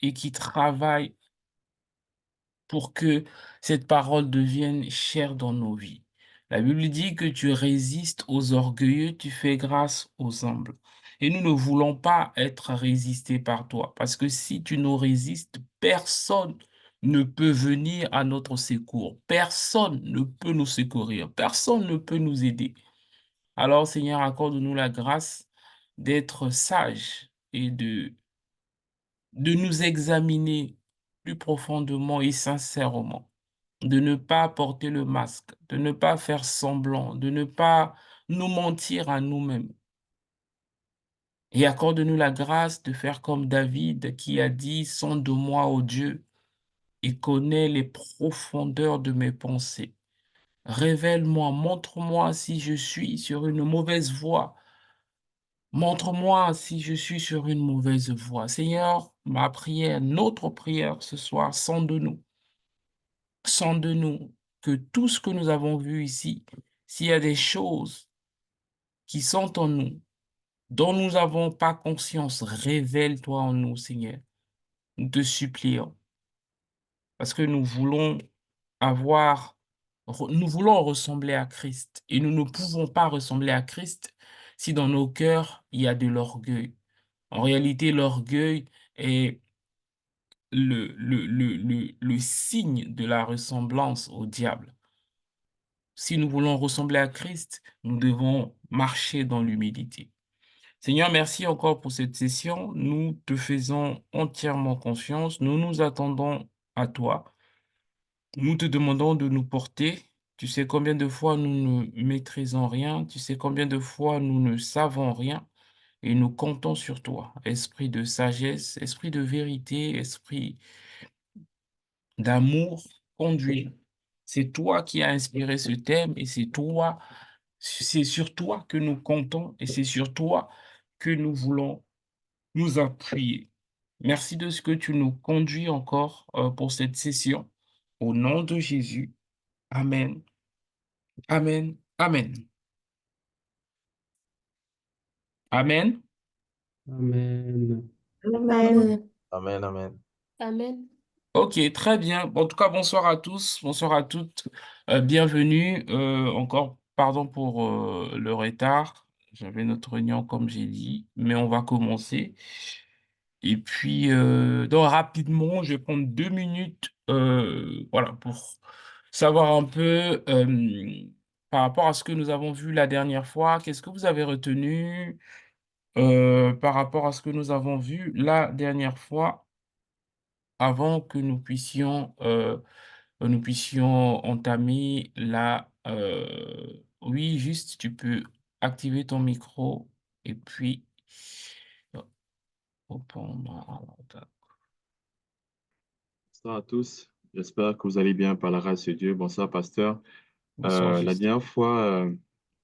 et qui travaille pour que cette parole devienne chère dans nos vies. La Bible dit que tu résistes aux orgueilleux, tu fais grâce aux humbles. Et nous ne voulons pas être résistés par toi, parce que si tu nous résistes, personne ne peut venir à notre secours. Personne ne peut nous secourir. Personne ne peut nous aider. Alors, Seigneur, accorde-nous la grâce d'être sages et de nous examiner plus profondément et sincèrement, de ne pas porter le masque, de ne pas faire semblant, de ne pas nous mentir à nous-mêmes. Et accorde-nous la grâce de faire comme David qui a dit, sonde-moi, ô Dieu, et connais les profondeurs de mes pensées. Révèle-moi, montre-moi si je suis sur une mauvaise voie. Montre-moi si je suis sur une mauvaise voie. Seigneur, ma prière, notre prière ce soir, sonde-nous. Sonde-nous que tout ce que nous avons vu ici, s'il y a des choses qui sont en nous, dont nous n'avons pas conscience, révèle-toi en nous, Seigneur. Nous te supplions, parce que nous voulons ressembler à Christ, et nous ne pouvons pas ressembler à Christ si dans nos cœurs, il y a de l'orgueil. En réalité, l'orgueil est le signe de la ressemblance au diable. Si nous voulons ressembler à Christ, nous devons marcher dans l'humilité. Seigneur, merci encore pour cette session. Nous te faisons entièrement confiance. Nous nous attendons à toi. Nous te demandons de nous porter. Tu sais combien de fois nous ne maîtrisons rien. Tu sais combien de fois nous ne savons rien. Et nous comptons sur toi. Esprit de sagesse, esprit de vérité, esprit d'amour, conduit. C'est toi qui as inspiré ce thème et c'est sur toi que nous comptons et c'est sur toi que nous voulons nous appuyer. Merci de ce que tu nous conduis encore pour cette session. Au nom de Jésus. Amen. Amen. Amen. Amen. Amen. Amen. Amen, amen. Amen. Ok, très bien. En tout cas, bonsoir à tous, bonsoir à toutes. Bienvenue. Encore, pardon pour le retard. J'avais notre réunion, comme j'ai dit, mais on va commencer. Et puis, donc rapidement, je vais prendre 2 minutes, voilà, pour savoir un peu par rapport à ce que nous avons vu la dernière fois. Qu'est-ce que vous avez retenu par rapport à ce que nous avons vu la dernière fois avant que nous puissions entamer la... Oui, juste, tu peux activer ton micro et puis... Bonsoir à tous. J'espère que vous allez bien par la grâce de Dieu. Bonsoir, pasteur. Bonsoir, La juste. dernière fois,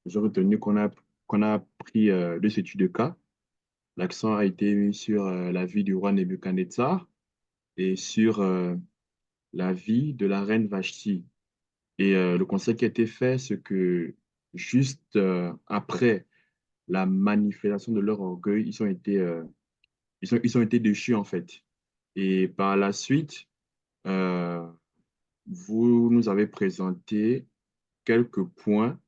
j'ai retenu qu'on a pris deux études de cas. L'accent a été mis sur la vie du roi Nebuchadnezzar et sur la vie de la reine Vashti. Et le conseil qui a été fait, c'est que juste après la manifestation de leur orgueil, ils ont été déchus en fait. Et par la suite, euh, vous nous avez présenté quelques points,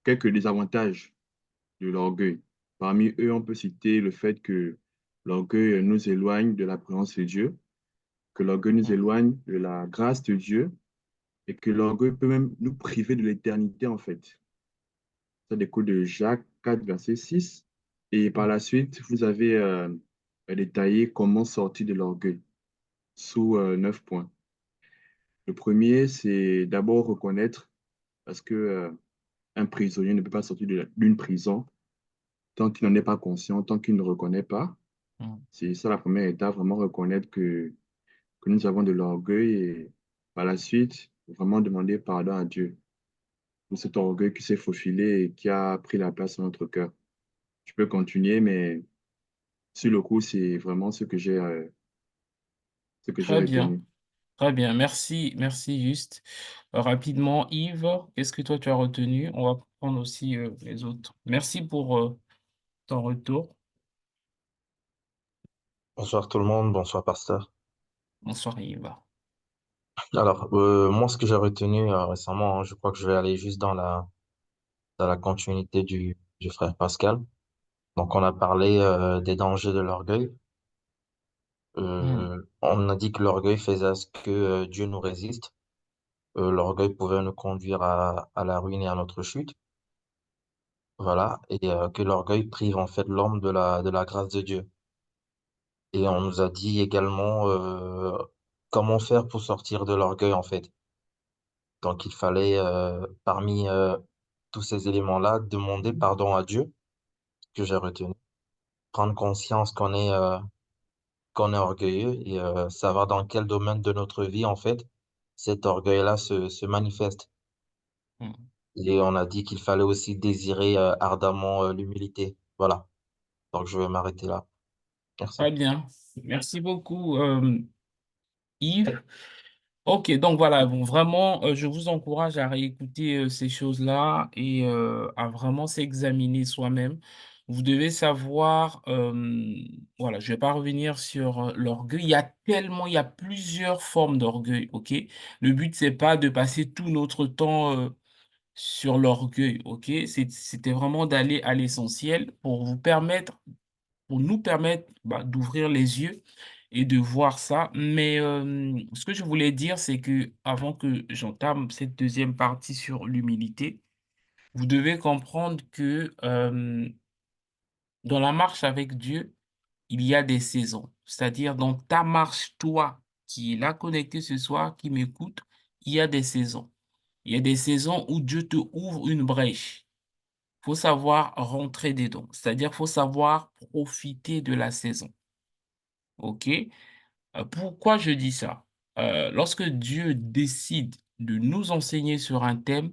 quelques désavantages de l'orgueil. Parmi eux, on peut citer le fait que l'orgueil nous éloigne de la présence de Dieu, que l'orgueil nous éloigne de la grâce de Dieu et que l'orgueil peut même nous priver de l'éternité en fait. Ça découle de Jacques 4, verset 6. Et par la suite, vous avez détaillé comment sortir de l'orgueil sous 9 points. Le premier, c'est d'abord reconnaître, parce que un prisonnier ne peut pas sortir d'une prison tant qu'il n'en est pas conscient, tant qu'il ne reconnaît pas. Mm. C'est ça la première étape, vraiment reconnaître que nous avons de l'orgueil et par la suite, vraiment demander pardon à Dieu pour cet orgueil qui s'est faufilé et qui a pris la place dans notre cœur. Je peux continuer, mais sur le coup, c'est vraiment ce que j'ai Très bien, retenu. très bien. Merci, merci, juste. Rapidement, Yves, qu'est-ce que toi tu as retenu? On va prendre aussi les autres. Merci pour ton retour. Bonsoir tout le monde, bonsoir pasteur. Bonsoir, Yves. Alors, moi, ce que j'ai retenu récemment, hein, je crois que je vais aller juste dans la continuité du frère Pascal. Donc, on a parlé des dangers de l'orgueil. Hmm, On a dit que l'orgueil faisait à ce que Dieu nous résiste. L'orgueil pouvait nous conduire à la ruine et à notre chute. Voilà. Et que l'orgueil prive en fait l'homme de la grâce de Dieu. Et on nous a dit également comment faire pour sortir de l'orgueil en fait. Donc, il fallait, parmi tous ces éléments-là, demander pardon à Dieu, que j'ai retenu, prendre conscience qu'on est orgueilleux et savoir dans quel domaine de notre vie, en fait, cet orgueil-là se manifeste. hmm. Et on a dit qu'il fallait aussi désirer ardemment l'humilité. Voilà. Donc, je vais m'arrêter là. Merci. Très bien. Merci beaucoup, Yves. Ok, donc voilà, bon, vraiment, je vous encourage à réécouter ces choses-là et à vraiment s'examiner soi-même. Vous devez savoir, voilà, je vais pas revenir sur l'orgueil. Il y a plusieurs formes d'orgueil, ok? Le but, c'est pas de passer tout notre temps sur l'orgueil, ok? C'était vraiment d'aller à l'essentiel pour nous permettre d'ouvrir les yeux et de voir ça. Mais ce que je voulais dire, c'est que avant que j'entame cette deuxième partie sur l'humilité, vous devez comprendre que dans la marche avec Dieu, il y a des saisons. C'est-à-dire dans ta marche, toi qui es là connecté ce soir, qui m'écoute, il y a des saisons. Il y a des saisons où Dieu te ouvre une brèche. Faut savoir rentrer dedans. C'est-à-dire, faut savoir profiter de la saison. OK? Pourquoi je dis ça? Lorsque Dieu décide de nous enseigner sur un thème,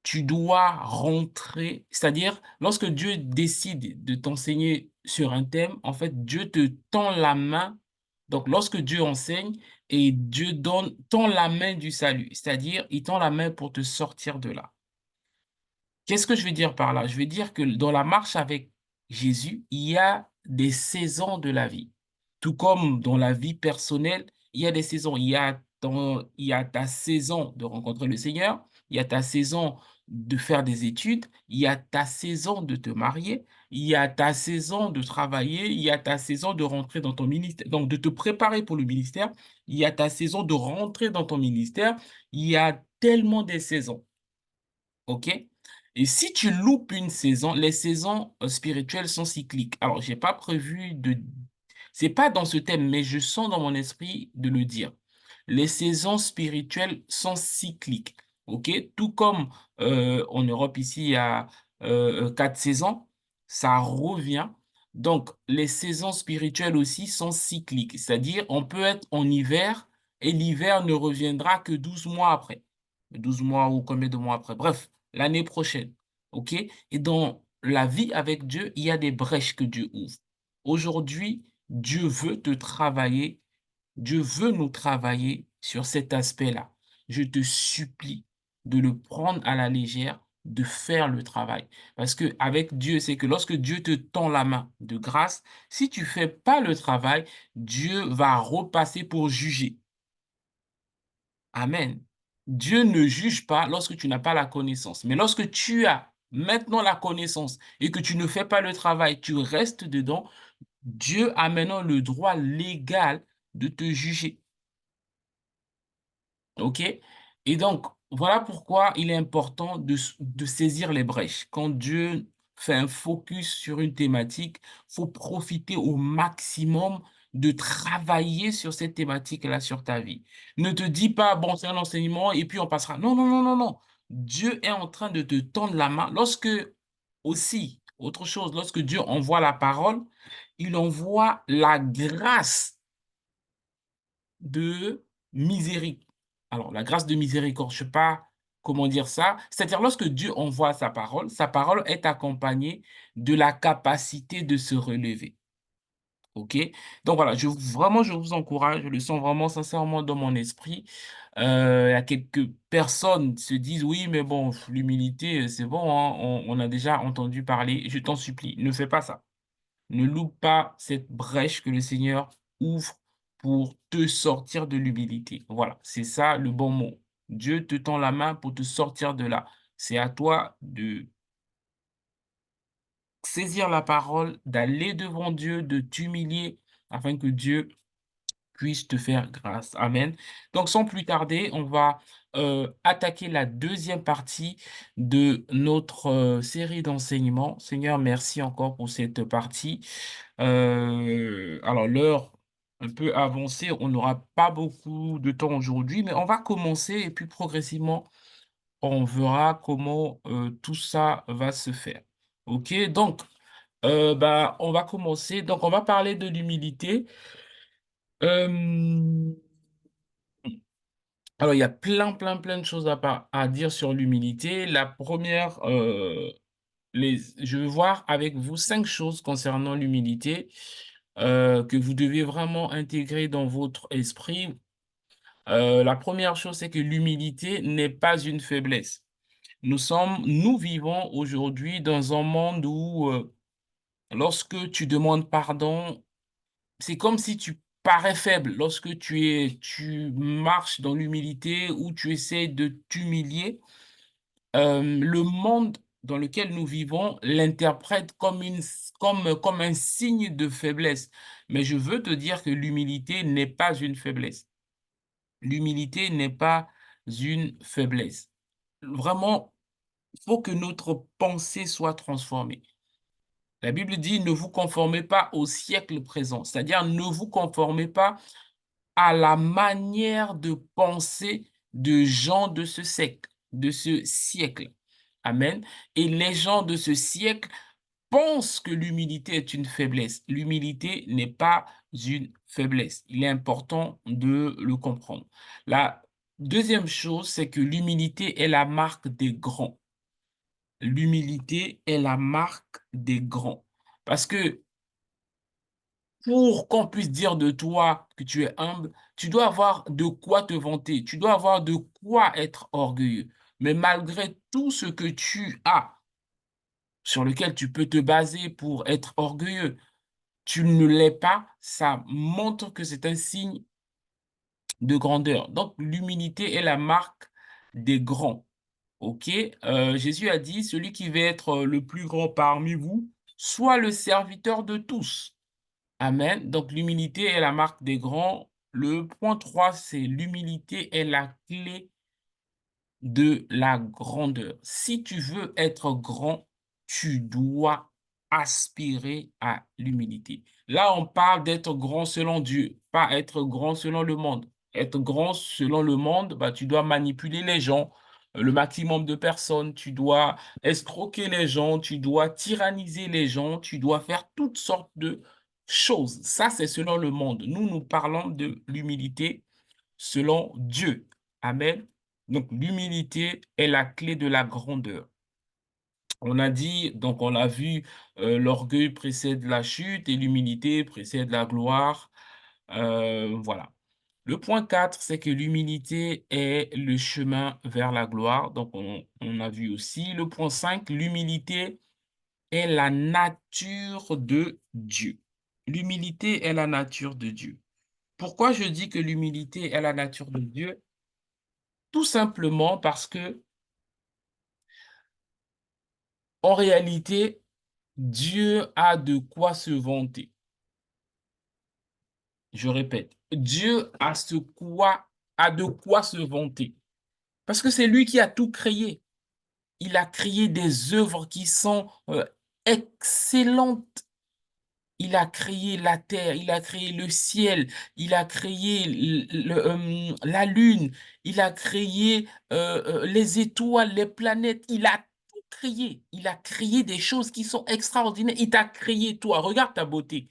tu dois rentrer, c'est-à-dire lorsque Dieu décide de t'enseigner sur un thème, en fait, Dieu te tend la main. Donc, lorsque Dieu enseigne et Dieu tend la main du salut, c'est-à-dire il tend la main pour te sortir de là. Qu'est-ce que je veux dire par là? Je veux dire que dans la marche avec Jésus, il y a des saisons de la vie. Tout comme dans la vie personnelle, il y a des saisons. Il y a ta saison de rencontrer le Seigneur, il y a ta saison de faire des études, il y a ta saison de te marier, il y a ta saison de travailler, il y a ta saison de rentrer dans ton ministère, donc de te préparer pour le ministère, il y a ta saison de rentrer dans ton ministère, il y a tellement de saisons. OK? Et si tu loupes une saison, les saisons spirituelles sont cycliques. Alors, j'ai pas prévu de... C'est pas dans ce thème, mais je sens dans mon esprit de le dire. Les saisons spirituelles sont cycliques. OK? Tout comme en Europe, ici, il y a 4 saisons, ça revient. Donc, les saisons spirituelles aussi sont cycliques. C'est-à-dire, on peut être en hiver et l'hiver ne reviendra que 12 mois après. 12 mois ou combien de mois après. Bref, l'année prochaine. OK? Et dans la vie avec Dieu, il y a des brèches que Dieu ouvre. Aujourd'hui, Dieu veut te travailler, Dieu veut nous travailler sur cet aspect-là. Je te supplie de le prendre à la légère, de faire le travail. Parce que avec Dieu, c'est que lorsque Dieu te tend la main de grâce, si tu fais pas le travail, Dieu va repasser pour juger. Amen. Dieu ne juge pas lorsque tu n'as pas la connaissance. Mais lorsque tu as maintenant la connaissance et que tu ne fais pas le travail, tu restes dedans, Dieu a maintenant le droit légal de te juger. OK? Et donc, voilà pourquoi il est important de saisir les brèches. Quand Dieu fait un focus sur une thématique, faut profiter au maximum de travailler sur cette thématique-là sur ta vie. Ne te dis pas, bon, c'est un enseignement et puis on passera. Non, non, non, non, non. Dieu est en train de te tendre la main. Lorsque, aussi, autre chose, lorsque Dieu envoie la parole, il envoie la grâce de miséricorde. Alors, la grâce de miséricorde, je ne sais pas comment dire ça. C'est-à-dire, lorsque Dieu envoie sa parole est accompagnée de la capacité de se relever. OK? Donc voilà, vraiment, je vous encourage, je le sens vraiment sincèrement dans mon esprit. Il y a quelques personnes qui se disent, oui, mais bon, l'humilité, c'est bon, hein, on a déjà entendu parler. Je t'en supplie, ne fais pas ça. Ne loupe pas cette brèche que le Seigneur ouvre pour te sortir de l'humilité. Voilà, c'est ça le bon mot. Dieu te tend la main pour te sortir de là. C'est à toi de saisir la parole, d'aller devant Dieu, de t'humilier afin que Dieu puisse te faire grâce. Amen. Donc, sans plus tarder, on va attaquer la deuxième partie de notre série d'enseignements. Seigneur, merci encore pour cette partie. Alors, l'heure un peu avancée, on n'aura pas beaucoup de temps aujourd'hui, mais on va commencer et puis progressivement, on verra comment tout ça va se faire. OK? Donc, bah, on va commencer. Donc, on va parler de l'humilité. Euh, alors, il y a plein de choses à dire sur l'humilité. La première, je vais voir avec vous 5 choses concernant l'humilité que vous devez vraiment intégrer dans votre esprit. La première chose, c'est que l'humilité n'est pas une faiblesse. Nous vivons aujourd'hui dans un monde où lorsque tu demandes pardon, c'est comme si tu parais faible. Lorsque tu marches dans l'humilité ou tu essaies de t'humilier, le monde dans lequel nous vivons l'interprète comme un signe de faiblesse. Mais je veux te dire que l'humilité n'est pas une faiblesse. L'humilité n'est pas une faiblesse. Vraiment, il faut que notre pensée soit transformée. La Bible dit, ne vous conformez pas au siècle présent, c'est-à-dire ne vous conformez pas à la manière de penser de gens de ce siècle, Amen. Et les gens de ce siècle pensent que l'humilité est une faiblesse. L'humilité n'est pas une faiblesse. Il est important de le comprendre. La deuxième chose, c'est que l'humilité est la marque des grands. L'humilité est la marque des grands. Parce que pour qu'on puisse dire de toi que tu es humble, tu dois avoir de quoi te vanter, tu dois avoir de quoi être orgueilleux. Mais malgré tout ce que tu as, sur lequel tu peux te baser pour être orgueilleux, tu ne l'es pas, ça montre que c'est un signe de grandeur. Donc, l'humilité est la marque des grands. OK? Jésus a dit, celui qui veut être le plus grand parmi vous, soit le serviteur de tous. Amen. Donc, l'humilité est la marque des grands. Le point 3, c'est l'humilité est la clé de la grandeur. Si tu veux être grand, tu dois aspirer à l'humilité. Là, on parle d'être grand selon Dieu, pas être grand selon le monde. Être grand selon le monde, bah, tu dois manipuler les gens, le maximum de personnes, tu dois escroquer les gens, tu dois tyranniser les gens, tu dois faire toutes sortes de choses. Ça, c'est selon le monde. Nous parlons de l'humilité selon Dieu. Amen. Donc, l'humilité est la clé de la grandeur. On a dit, donc on l'a vu, l'orgueil précède la chute et l'humilité précède la gloire. Voilà. Le point 4, c'est que l'humilité est le chemin vers la gloire. Donc, on a vu aussi. Le point 5, l'humilité est la nature de Dieu. L'humilité est la nature de Dieu. Pourquoi je dis que l'humilité est la nature de Dieu? Tout simplement parce que, en réalité, Dieu a de quoi se vanter. Je répète, Dieu a de quoi se vanter. Parce que c'est lui qui a tout créé. Il a créé des œuvres qui sont excellentes. Il a créé la terre, il a créé le ciel, il a créé la lune, il a créé les étoiles, les planètes, il a tout créé. Il a créé des choses qui sont extraordinaires. Il t'a créé toi, regarde ta beauté.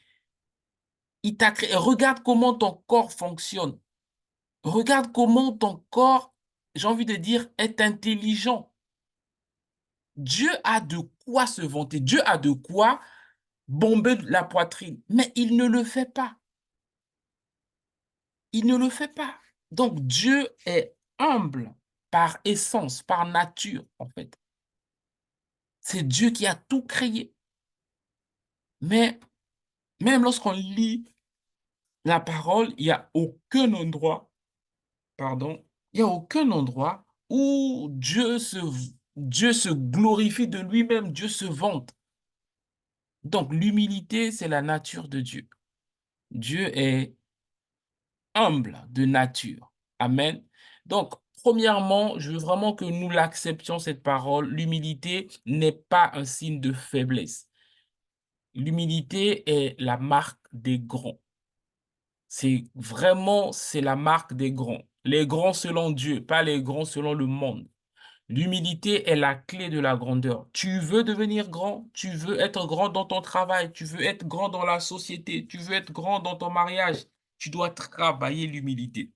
Il t'a créé, regarde comment ton corps fonctionne. Regarde comment ton corps, j'ai envie de dire, est intelligent. Dieu a de quoi se vanter. Dieu a de quoi bomber la poitrine, mais il ne le fait pas. Il ne le fait pas. Donc Dieu est humble par essence, par nature, en fait. C'est Dieu qui a tout créé. Mais même lorsqu'on lit la parole, il n'y a aucun endroit, pardon, il n'y a aucun endroit où Dieu se glorifie de lui-même, Dieu se vante. Donc, l'humilité, c'est la nature de Dieu. Dieu est humble de nature. Amen. Donc, premièrement, je veux vraiment que nous l'acceptions, cette parole. L'humilité n'est pas un signe de faiblesse. L'humilité est la marque des grands. C'est la marque des grands. Les grands selon Dieu, pas les grands selon le monde. L'humilité est la clé de la grandeur. Tu veux devenir grand, tu veux être grand dans ton travail, tu veux être grand dans la société, tu veux être grand dans ton mariage, tu dois travailler l'humilité.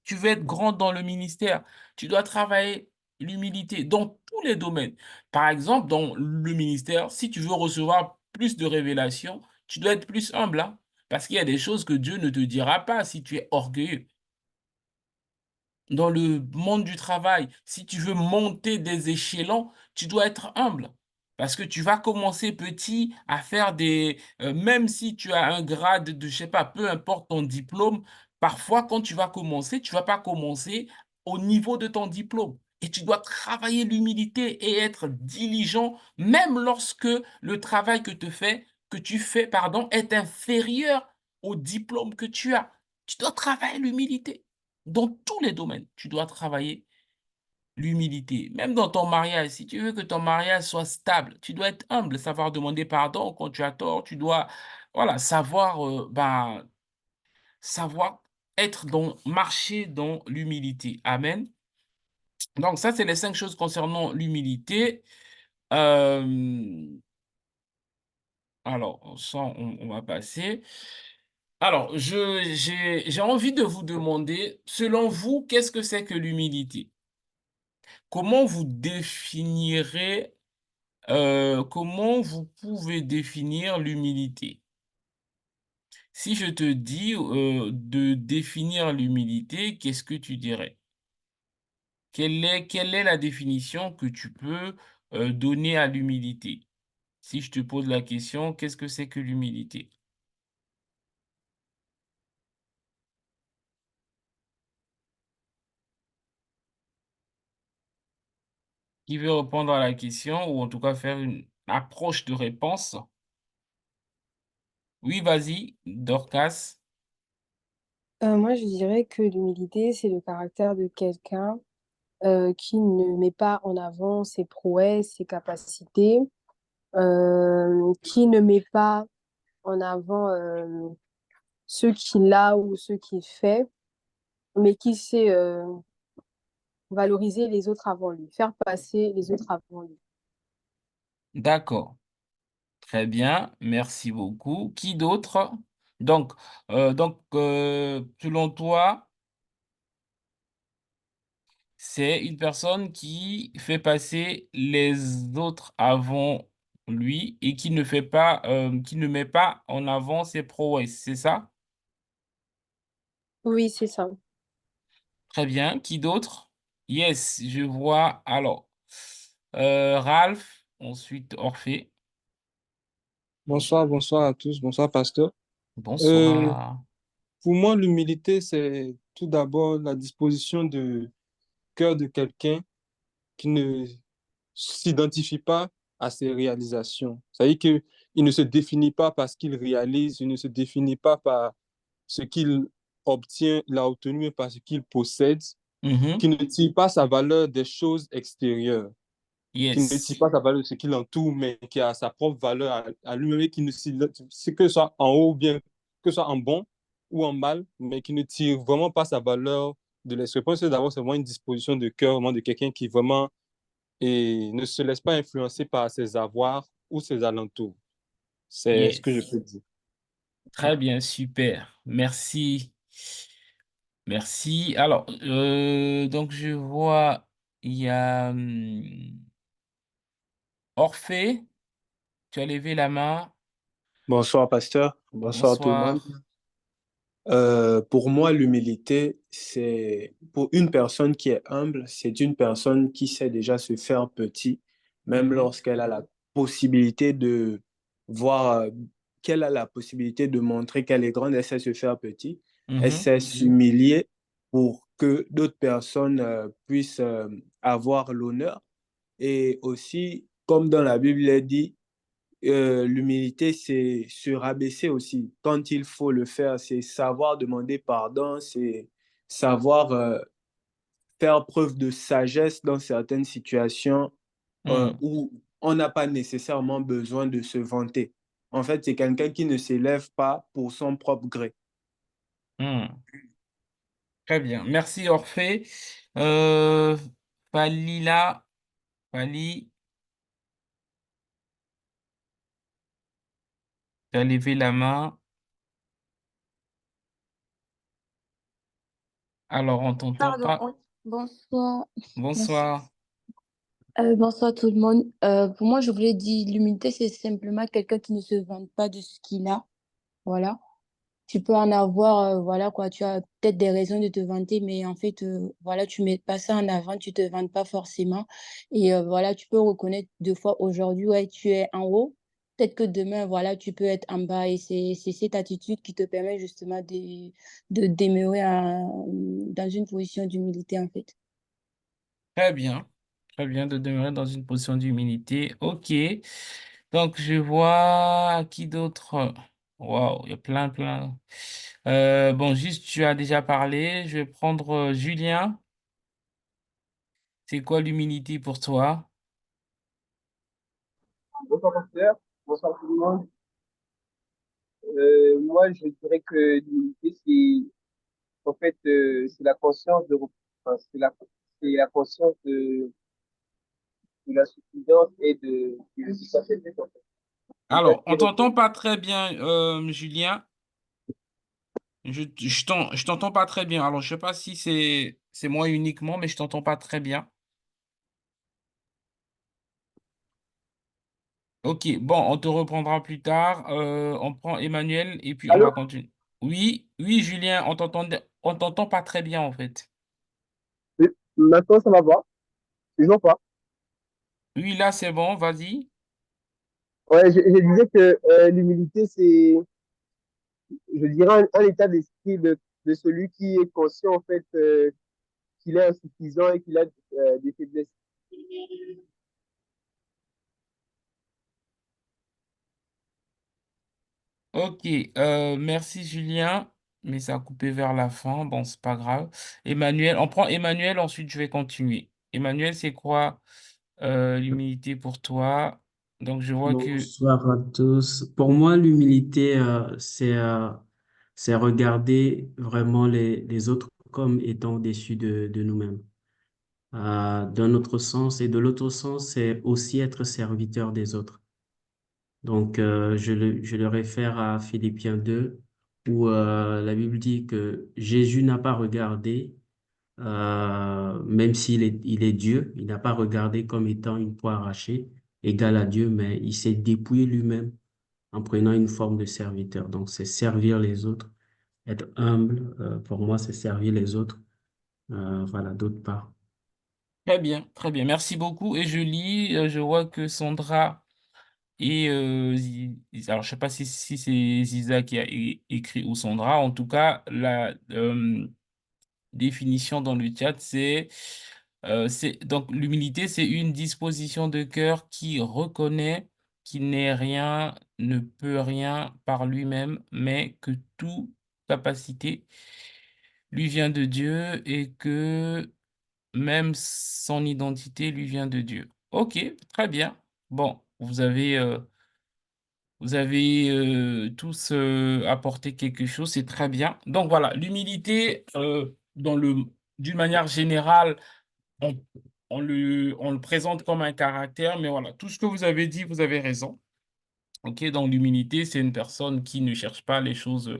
Tu veux être grand dans le ministère, tu dois travailler l'humilité dans tous les domaines. Par exemple, dans le ministère, si tu veux recevoir plus de révélations, tu dois être plus humble, hein, parce qu'il y a des choses que Dieu ne te dira pas si tu es orgueilleux. Dans le monde du travail, si tu veux monter des échelons, tu dois être humble. Parce que tu vas commencer petit à faire même si tu as un grade de, je sais pas, peu importe ton diplôme, parfois quand tu vas commencer, tu vas pas commencer au niveau de ton diplôme. Et tu dois travailler l'humilité et être diligent, même lorsque le travail que tu fais, pardon, est inférieur au diplôme que tu as. Tu dois travailler l'humilité. Dans tous les domaines, tu dois travailler l'humilité. Même dans ton mariage, si tu veux que ton mariage soit stable, tu dois être humble, savoir demander pardon quand tu as tort. Tu dois, voilà, savoir marcher dans l'humilité. Amen. Donc, ça, c'est les 5 choses concernant l'humilité. Euh, alors, ça, on va passer. Alors, j'ai envie de vous demander, selon vous, qu'est-ce que c'est que l'humilité? Comment vous pouvez définir l'humilité? Si je te dis de définir l'humilité, qu'est-ce que tu dirais? Quelle est la définition que tu peux donner à l'humilité? Si je te pose la question, qu'est-ce que c'est que l'humilité? Qui veut répondre à la question ou en tout cas faire une approche de réponse? Oui, vas-y, Dorcas. Moi, je dirais que l'humilité, c'est le caractère de quelqu'un qui ne met pas en avant ses prouesses, ses capacités, qui ne met pas en avant ce qu'il a ou ce qu'il fait, mais qui sait valoriser les autres avant lui, faire passer les autres avant lui. D'accord. Très bien, merci beaucoup. Qui d'autre? Selon toi, c'est une personne qui fait passer les autres avant lui et qui ne met pas en avant ses prouesses, c'est ça? Oui, c'est ça. Très bien. Qui d'autre? Yes, je vois. Alors, Ralph, ensuite Orphée. Bonsoir, bonsoir à tous. Bonsoir, pasteur. Euh, Bonsoir. pour moi, l'humilité, c'est tout d'abord la disposition de cœur de quelqu'un qui ne s'identifie pas à ses réalisations. C'est-à-dire qu'il ne se définit pas par ce qu'il réalise, il ne se définit pas par ce qu'il obtient, il a obtenu, mais par ce qu'il possède, qui Mhm. ne tire pas sa valeur des choses extérieures, qui ne tire Yes. pas sa valeur de ce qui l'entoure, mais qui a sa propre valeur à lui-même et qui ne s'identifie que ce soit en haut ou bien que ce soit en bon ou en mal, mais qui ne tire vraiment pas sa valeur de l'esprit. Je pense que d'abord, c'est vraiment une disposition de cœur, vraiment de quelqu'un qui vraiment ne se laisse pas influencer par ses avoirs ou ses alentours. C'est ce que je Yes. peux dire. Très bien, super. Merci. Merci. Alors, donc je vois, il y a Orphée, tu as levé la main. Bonsoir, pasteur. Bonsoir, tout le monde. Bonsoir. Pour moi, l'humilité, c'est pour une personne qui est humble, c'est une personne qui sait déjà se faire petit, même Mhm. lorsqu'elle a la possibilité de voir qu'elle a la possibilité de montrer qu'elle est grande, elle sait se faire petit, elle Mhm. sait s'humilier pour que d'autres personnes puissent avoir l'honneur. Et aussi, comme dans la Bible est dit, l'humilité, c'est se rabaisser aussi. Quand il faut le faire, c'est savoir demander pardon, c'est savoir faire preuve de sagesse dans certaines situations Hmm, où on n'a pas nécessairement besoin de se vanter. En fait, c'est quelqu'un qui ne s'élève pas pour son propre gré. hmm. Très bien. Merci, Orphée. Euh, Falila, Fali, tu as levé la main. Alors, on t'entend Pardon, pas. oui. Bonsoir. Merci. Bonsoir. Bonsoir tout le monde. Pour moi, je voulais dire, l'humilité, c'est simplement quelqu'un qui ne se vante pas de ce qu'il a. Voilà. Tu peux en avoir, voilà quoi, tu as peut-être des raisons de te vanter, mais en fait, voilà, tu mets pas ça en avant, tu te vantes pas forcément. Et voilà, tu peux reconnaître deux fois aujourd'hui, ouais, tu es en haut. Peut-être que demain, voilà, tu peux être en bas. Et c'est cette attitude qui te permet justement de demeurer dans une position d'humilité, en fait. Très bien. Très bien de demeurer dans une position d'humilité. OK. Donc, je vois qui d'autre? Waouh, il y a plein, plein. Bon, juste, tu as déjà parlé. Je vais prendre Julien. C'est quoi l'humilité pour toi? Bonsoir, pasteur. Bonsoir tout le monde. Moi, je dirais que l'humilité, en fait, c'est la conscience enfin, c'est la conscience de la suffisance et de sa faiblesse, en fait. Alors, on C'est-à-dire que, t'entend pas très bien, Julien. Je t'entends pas très bien. Alors, je sais pas si c'est moi uniquement, mais je t'entends pas très bien. Ok, bon, on te reprendra plus tard. On prend Emmanuel et puis on allô? va continuer. Oui, oui, Julien, on t'entend pas très bien en fait. Oui, maintenant, ça va pas? Toujours pas. Oui, là, c'est bon, vas-y. Ouais, je disais que l'humilité, je dirais, un état d'esprit de celui qui est conscient, en fait, qu'il est insuffisant et qu'il a des faiblesses. Ok, merci Julien, mais ça a coupé vers la fin. Bon, c'est pas grave. Emmanuel, on prend Emmanuel, ensuite je vais continuer. Emmanuel, c'est quoi l'humilité pour toi? Donc, je vois que... Bonsoir à tous. Pour moi, l'humilité, c'est regarder vraiment les autres comme étant au-dessus de nous-mêmes. D'un autre sens, et de l'autre sens, c'est aussi être serviteur des autres. Donc, je le réfère à Philippiens 2, où la Bible dit que Jésus n'a pas regardé, même il est Dieu, il n'a pas regardé comme étant une proie arrachée, égale à Dieu, mais il s'est dépouillé lui-même en prenant une forme de serviteur. Donc, c'est servir les autres, être humble, pour moi, c'est servir les autres, voilà, d'autre part. Très bien, très bien. Merci beaucoup. Et je lis, je vois que Sandra et... alors, je sais pas si c'est Ziza qui a écrit ou Sandra. En tout cas, la définition dans le chat, donc l'humilité, c'est une disposition de cœur qui reconnaît qu'il n'est rien, ne peut rien par lui-même, mais que toute capacité lui vient de Dieu et que même son identité lui vient de Dieu. Ok, très bien. Bon, vous avez tous apporté quelque chose, c'est très bien. Donc voilà, l'humilité, d'une manière générale, on, on le présente comme un caractère, mais voilà, tout ce que vous avez dit, vous avez raison. Ok, donc l'humilité, c'est une personne qui ne cherche pas les choses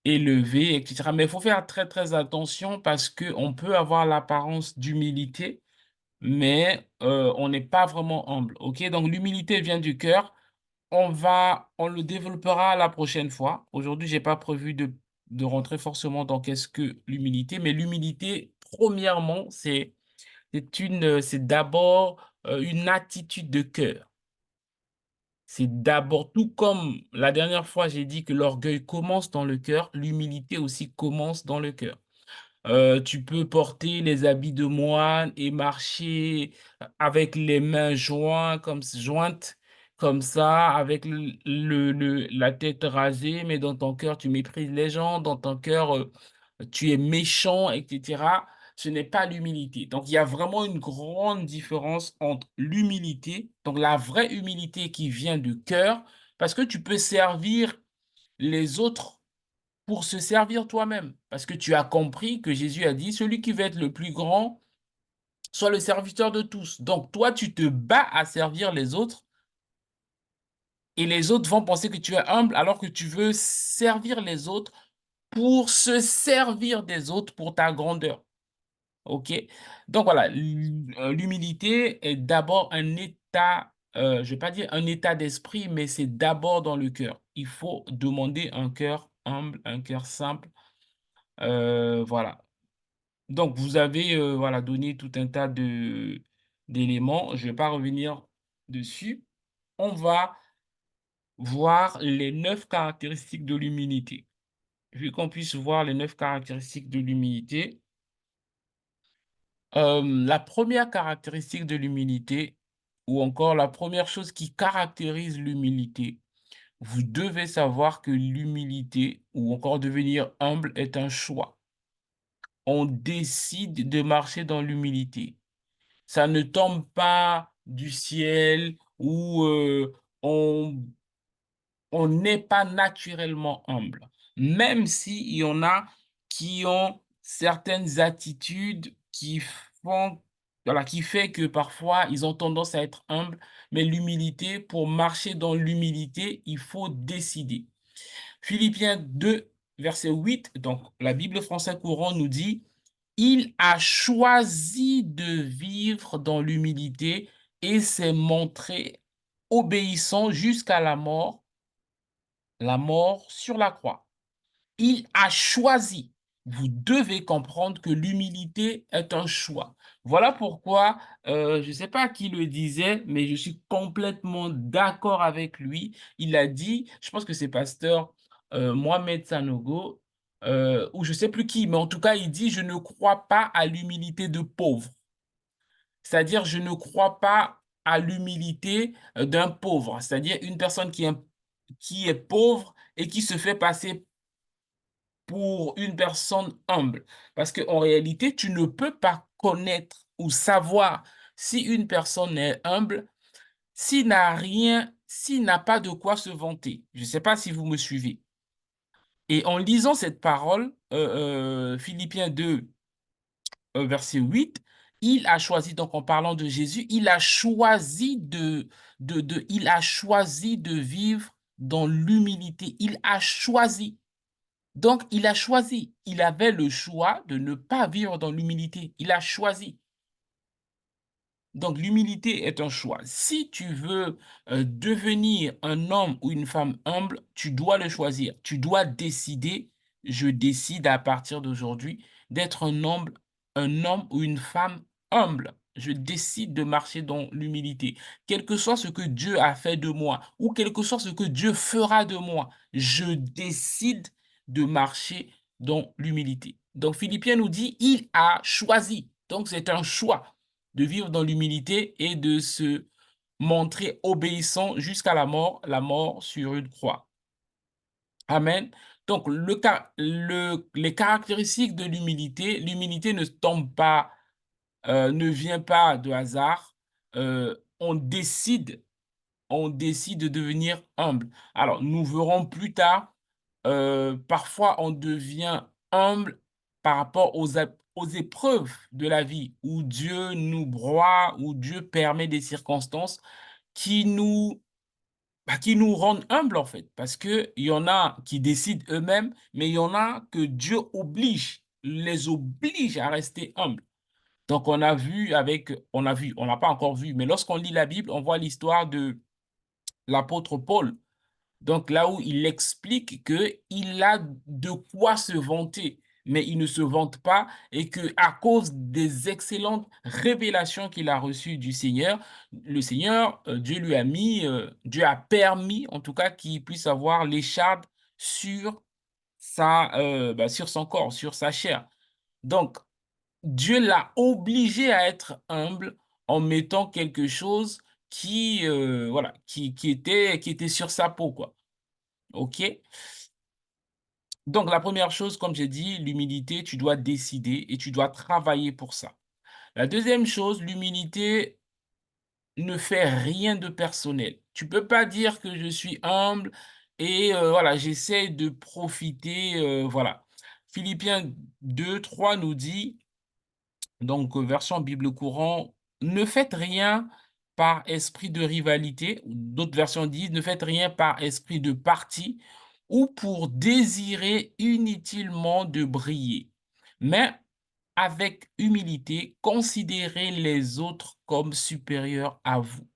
élevées, etc. Mais il faut faire très très attention parce que on peut avoir l'apparence d'humilité, mais on n'est pas vraiment humble. Ok, donc l'humilité vient du cœur. On le développera la prochaine fois. Aujourd'hui, j'ai pas prévu de rentrer forcément dans qu'est-ce que l'humilité, mais l'humilité, premièrement, c'est d'abord une attitude de cœur. C'est d'abord, tout comme la dernière fois, j'ai dit que l'orgueil commence dans le cœur, l'humilité aussi commence dans le cœur. Tu peux porter les habits de moine et marcher avec les mains jointes, comme ça, avec la tête rasée, mais dans ton cœur, tu méprises les gens, dans ton cœur, tu es méchant, etc. Ce n'est pas l'humilité. Donc, il y a vraiment une grande différence entre l'humilité, donc la vraie humilité qui vient du cœur, parce que tu peux servir les autres pour se servir toi-même. Parce que tu as compris que Jésus a dit, celui qui veut être le plus grand, soit le serviteur de tous. Donc toi, tu te bats à servir les autres et les autres vont penser que tu es humble alors que tu veux servir les autres pour se servir des autres pour ta grandeur. OK? Donc voilà, l'humilité est d'abord un état, je ne vais pas dire un état d'esprit, mais c'est d'abord dans le cœur. Il faut demander un cœur humble, un cœur simple. Voilà. Donc, vous avez voilà, donné tout un tas d'éléments. Je ne vais pas revenir dessus. On va voir les 9 caractéristiques de l'humilité. Vu qu'on puisse voir les 9 caractéristiques de l'humilité, la première caractéristique de l'humilité, ou encore la première chose qui caractérise l'humilité, vous devez savoir que l'humilité, ou encore devenir humble, est un choix. On décide de marcher dans l'humilité. Ça ne tombe pas du ciel ou on on n'est pas naturellement humble. Même s'il y en a qui ont certaines attitudes qui font, voilà, qui fait que parfois ils ont tendance à être humbles, mais l'humilité, pour marcher dans l'humilité, il faut décider. Philippiens 2, verset 8, donc la Bible française courant nous dit, il a choisi de vivre dans l'humilité et s'est montré obéissant jusqu'à la mort sur la croix. Il a choisi. Vous devez comprendre que l'humilité est un choix. Voilà pourquoi, je ne sais pas qui le disait, mais je suis complètement d'accord avec lui. Il a dit, je pense que c'est pasteur Mohamed Sanogo, ou je ne sais plus qui, mais en tout cas, il dit, je ne crois pas à l'humilité de pauvre. C'est-à-dire, je ne crois pas à l'humilité d'un pauvre, c'est-à-dire une personne qui est pauvre et qui se fait passer pour une personne humble. Parce qu'en réalité, tu ne peux pas connaître ou savoir si une personne est humble s'il n'a rien, s'il n'a pas de quoi se vanter. Je ne sais pas si vous me suivez. Et en lisant cette parole, Philippiens 2, verset 8, il a choisi, donc en parlant de Jésus, il a choisi il a choisi de vivre dans l'humilité. Il a choisi. Donc, il a choisi. Il avait le choix de ne pas vivre dans l'humilité. Il a choisi. Donc, l'humilité est un choix. Si tu veux devenir un homme ou une femme humble, tu dois le choisir. Tu dois décider, je décide à partir d'aujourd'hui d'être un homme ou une femme humble. Je décide de marcher dans l'humilité. Quel que soit ce que Dieu a fait de moi ou quel que soit ce que Dieu fera de moi, je décide de marcher dans l'humilité. Donc, Philippiens nous dit, il a choisi. Donc, c'est un choix de vivre dans l'humilité et de se montrer obéissant jusqu'à la mort sur une croix. Amen. Donc, les caractéristiques de l'humilité ne tombe pas, ne vient pas de hasard. On décide de devenir humble. Alors, nous verrons plus tard, parfois on devient humble par rapport aux épreuves de la vie, où Dieu nous broie, où Dieu permet des circonstances qui qui nous rendent humbles en fait. Parce qu'il y en a qui décident eux-mêmes, mais il y en a que Dieu les oblige à rester humbles. Donc on n'a pas encore vu, mais lorsqu'on lit la Bible, on voit l'histoire de l'apôtre Paul. Donc là où il explique qu'il a de quoi se vanter. mais il ne se vante pas et que à cause des excellentes révélations qu'il a reçues du Seigneur, le Seigneur, Dieu a permis en tout cas qu'il puisse avoir l'écharpe sur sur son corps, sur sa chair. Donc, Dieu l'a obligé à être humble en mettant quelque chose qui était sur sa peau, quoi. OK? Donc, la première chose, comme j'ai dit, l'humilité, tu dois décider et tu dois travailler pour ça. La deuxième chose, l'humilité ne fait rien de personnel. Tu peux pas dire que je suis humble et voilà, j'essaie de profiter, voilà. Philippiens 2:3 nous dit, donc version Bible courant, ne faites rien par esprit de rivalité, ou d'autres versions disent, ne faites rien par esprit de parti ou pour désirer inutilement de briller. Mais avec humilité, considérez les autres comme supérieurs à vous.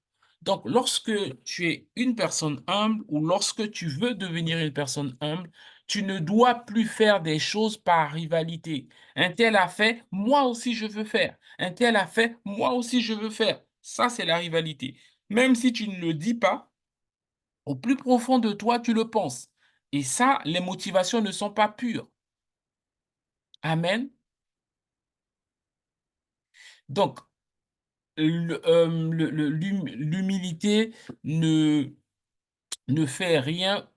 Donc, lorsque tu es une personne humble ou lorsque tu veux devenir une personne humble, tu ne dois plus faire des choses par rivalité. Un tel a fait, moi aussi je veux faire. Un tel a fait, moi aussi je veux faire. Ça, c'est la rivalité. Même si tu ne le dis pas, au plus profond de toi, tu le penses. Et ça, les motivations ne sont pas pures. Amen. Donc, l'humilité ne fait rien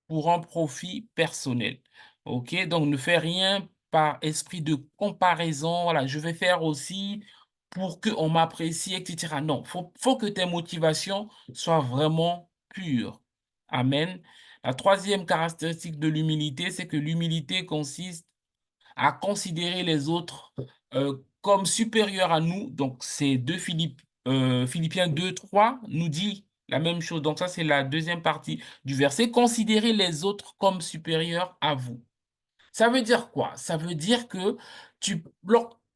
pour un profit personnel. OK? Donc, ne fais rien par esprit de comparaison. Voilà, je vais faire aussi pour qu'on m'apprécie, etc. Non, faut que tes motivations soient vraiment pures. Amen. La troisième caractéristique de l'humilité, c'est que l'humilité consiste à considérer les autres comme supérieurs à nous. Donc, c'est Philippiens 2:3 nous dit la même chose. Donc, ça, c'est la deuxième partie du verset. Considérez les autres comme supérieurs à vous. Ça veut dire quoi? Ça veut dire que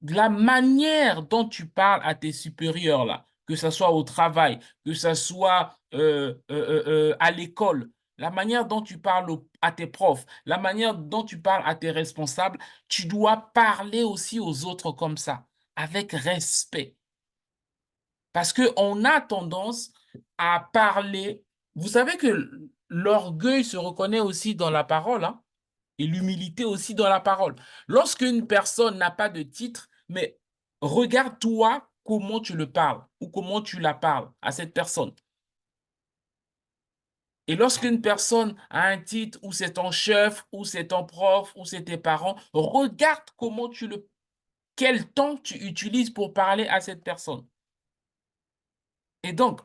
la manière dont tu parles à tes supérieurs, là, que ce soit au travail, que ce soit à l'école, la manière dont tu parles à tes profs, la manière dont tu parles à tes responsables, tu dois parler aussi aux autres comme ça, avec respect. Parce qu'on a tendance à parler. Vous savez que l'orgueil se reconnaît aussi dans la parole, hein, et l'humilité aussi dans la parole. Lorsqu'une personne n'a pas de titre, mais regarde-toi comment tu le parles ou comment tu la parles à cette personne. Et lorsqu'une personne a un titre, ou c'est ton chef, ou c'est ton prof, ou c'est tes parents, regarde quel temps tu utilises pour parler à cette personne. Et donc,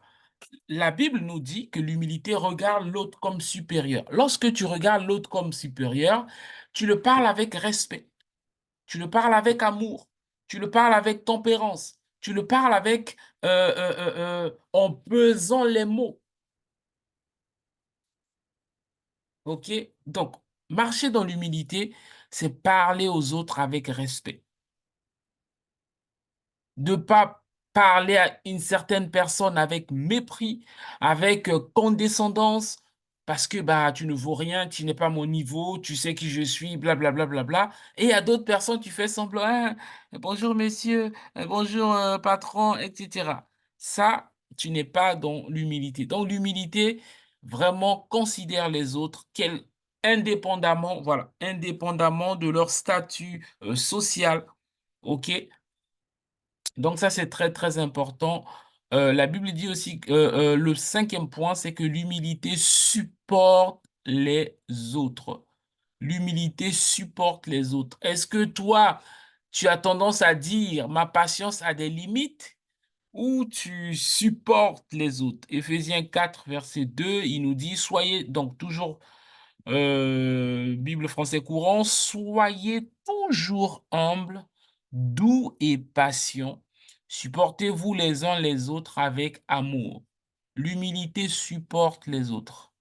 la Bible nous dit que l'humilité regarde l'autre comme supérieur. Lorsque tu regardes l'autre comme supérieur, tu le parles avec respect, tu le parles avec amour, tu le parles avec tempérance, tu le parles en pesant les mots. OK? Donc, marcher dans l'humilité, c'est parler aux autres avec respect. De ne pas parler à une certaine personne avec mépris, avec condescendance, parce que bah, tu ne vaux rien, tu n'es pas mon niveau, tu sais qui je suis, blablabla. Bla, bla, bla, bla. Et à d'autres personnes, tu fais semblant, ah, bonjour messieurs, bonjour patron, etc. Ça, tu n'es pas dans l'humilité. Dans l'humilité, vraiment considère les autres, indépendamment, voilà, indépendamment de leur statut social, ok? Donc ça, c'est très, très important. La Bible dit aussi que le cinquième point, c'est que l'humilité supporte les autres. L'humilité supporte les autres. Est-ce que toi, tu as tendance à dire, ma patience a des limites, ou tu supportes les autres? Éphésiens 4, verset 2, il nous dit, soyez donc toujours Bible français courant, soyez toujours humbles, doux et patients. Supportez-vous les uns les autres avec amour. L'humilité supporte les autres,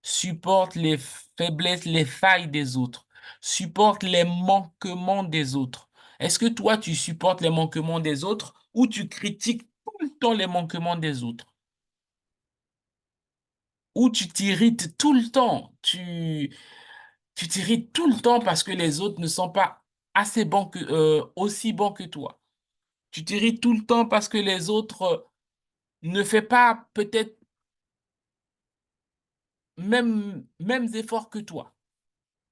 supporte les faiblesses, les failles des autres, supporte les manquements des autres. Est-ce que toi, tu supportes les manquements des autres ou tu critiques tout le temps les manquements des autres? Ou tu t'irrites tout le temps? Tu t'irrites tout le temps parce que les autres ne sont pas assez bons aussi bons que toi. Tu t'irrites tout le temps parce que les autres ne font pas peut-être mêmes efforts que toi.